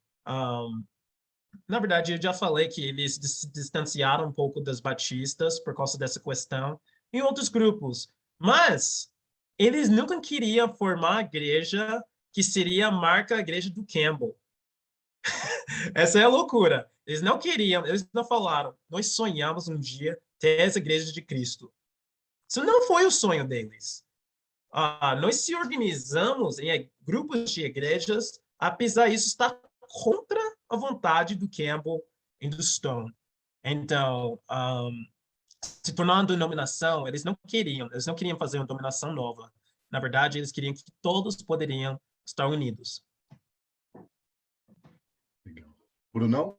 na verdade, eu já falei que eles se distanciaram um pouco das batistas por causa dessa questão, e outros grupos. Mas eles nunca queriam formar a igreja que seria a marca igreja do Campbell. Essa é a loucura. Eles não queriam, eles não falaram: nós sonhamos um dia ter essa igreja de Cristo. Isso não foi o sonho deles. Nós se organizamos em grupos de igrejas, apesar disso estar contra a vontade do Campbell e do Stone. Então, se tornar uma denominação, eles não queriam fazer uma denominação nova. Na verdade, eles queriam que todos poderiam estar unidos. Legal. Brunão?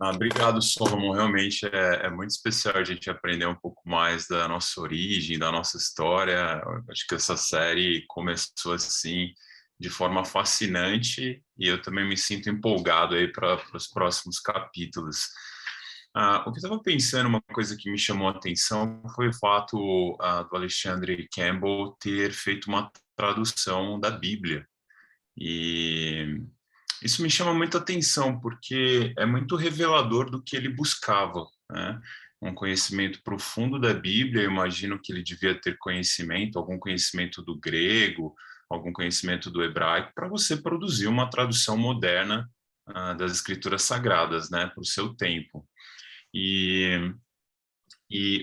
Obrigado, Solomon. Realmente é muito especial a gente aprender um pouco mais da nossa origem, da nossa história. Acho que essa série começou assim, de forma fascinante, e eu também me sinto empolgado aí para os próximos capítulos. O que eu estava pensando, uma coisa que me chamou a atenção foi o fato do Alexander Campbell ter feito uma tradução da Bíblia. E isso me chama muita atenção, porque é muito revelador do que ele buscava, né? Um conhecimento profundo da Bíblia. Eu imagino que ele devia ter algum conhecimento do grego, algum conhecimento do hebraico, para você produzir uma tradução moderna das Escrituras Sagradas, né, para o seu tempo. E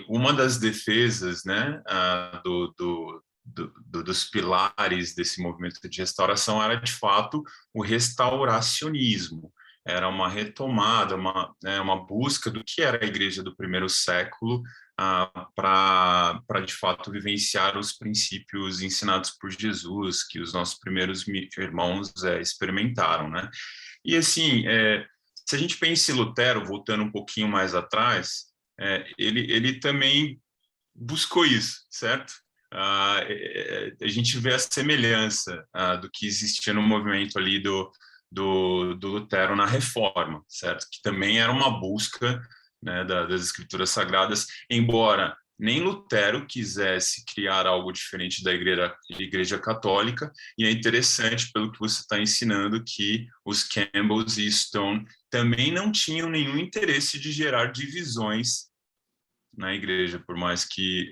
uma das defesas, né, dos pilares desse movimento de restauração era, de fato, o restauracionismo. Era uma retomada, uma busca do que era a igreja do primeiro século para, de fato, vivenciar os princípios ensinados por Jesus, que os nossos primeiros irmãos experimentaram, né? E, assim, se a gente pensa em Lutero, voltando um pouquinho mais atrás, ele também buscou isso, certo? A gente vê a semelhança do que existia no movimento ali do Lutero na Reforma, certo? Que também era uma busca, né, das Escrituras Sagradas, embora nem Lutero quisesse criar algo diferente da Igreja Católica, e é interessante, pelo que você está ensinando, que os Campbells e Stone também não tinham nenhum interesse de gerar divisões na Igreja, por mais que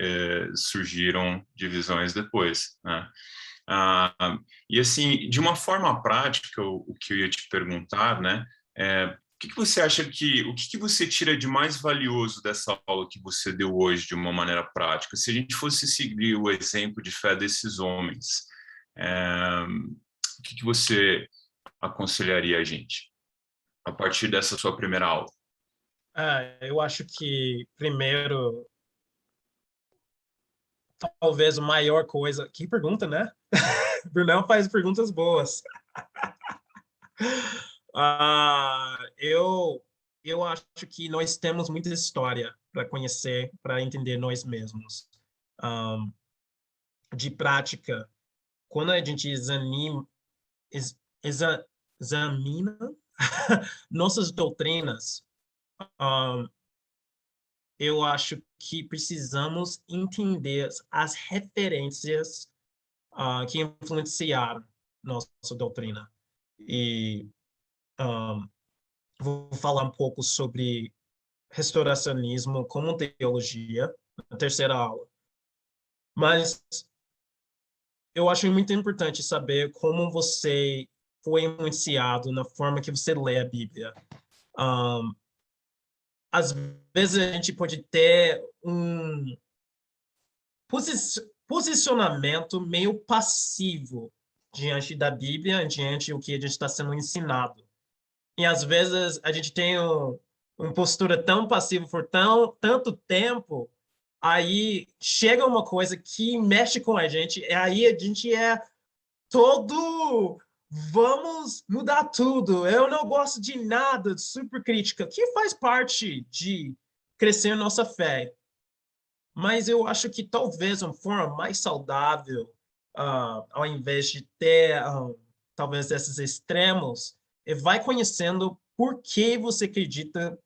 surgiram divisões depois, né? E assim, de uma forma prática, o que eu ia te perguntar, né, o que você acha o que você tira de mais valioso dessa aula que você deu hoje de uma maneira prática? Se a gente fosse seguir o exemplo de fé desses homens, o que você aconselharia a gente a partir dessa sua primeira aula? Eu acho que, primeiro, talvez a maior coisa... Que pergunta, né? Brunão faz perguntas boas. Eu acho que nós temos muita história para conhecer, para entender nós mesmos. De prática, quando a gente examina nossas doutrinas, eu acho que precisamos entender as referências que influenciaram nossa doutrina. E vou falar um pouco sobre restauracionismo como teologia na terceira aula. Mas eu acho muito importante saber como você foi influenciado na forma que você lê a Bíblia. Às vezes a gente pode ter um posicionamento meio passivo diante da Bíblia, diante do que a gente está sendo ensinado. E às vezes a gente tem uma postura tão passiva por tanto tempo, aí chega uma coisa que mexe com a gente, e aí a gente é todo... Vamos mudar tudo. Eu não gosto de nada, super crítica, que faz parte de crescer nossa fé. Mas eu acho que talvez uma forma mais saudável, ao invés de ter talvez esses extremos, vai conhecendo por que você acredita,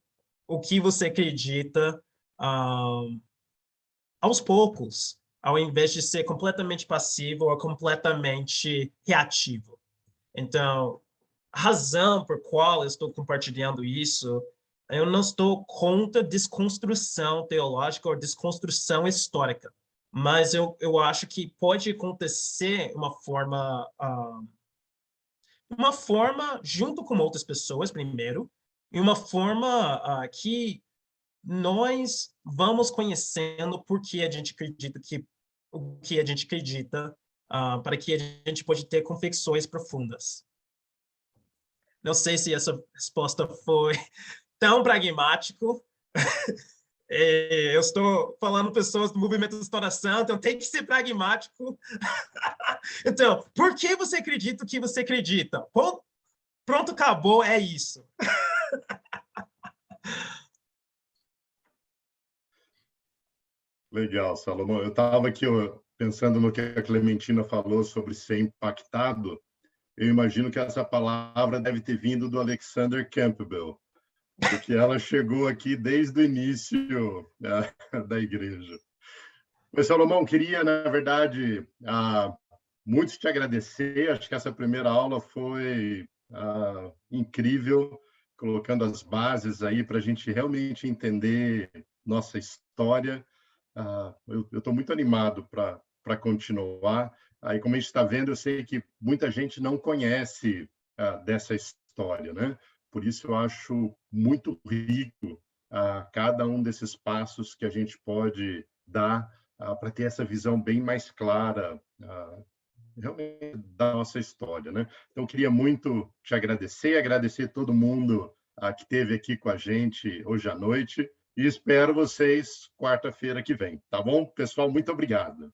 o que você acredita, aos poucos, ao invés de ser completamente passivo ou completamente reativo. Então, a razão por qual eu estou compartilhando isso, eu não estou contra desconstrução teológica ou desconstrução histórica, mas eu acho que pode acontecer uma forma junto com outras pessoas, primeiro, e uma forma que nós vamos conhecendo por que a gente acredita o que a gente acredita, para que a gente pode ter convicções profundas. Não sei se essa resposta foi tão pragmático. Eu estou falando pessoas do movimento de restauração, então tem que ser pragmático. Então, por que você acredita o que você acredita? Pronto, acabou, é isso. Legal, Salomão. Eu estava aqui pensando no que a Clementina falou sobre ser impactado. Eu imagino que essa palavra deve ter vindo do Alexander Campbell, porque ela chegou aqui desde o início da igreja. Mas, Salomão, queria, na verdade, muito te agradecer. Acho que essa primeira aula foi incrível, colocando as bases aí para a gente realmente entender nossa história. Eu estou muito animado para continuar. Aí, como a gente está vendo, eu sei que muita gente não conhece dessa história, né? Por isso, eu acho muito rico cada um desses passos que a gente pode dar para ter essa visão bem mais clara realmente da nossa história, né? Então, eu queria muito te agradecer todo mundo que esteve aqui com a gente hoje à noite e espero vocês quarta-feira que vem, tá bom? Pessoal, muito obrigado.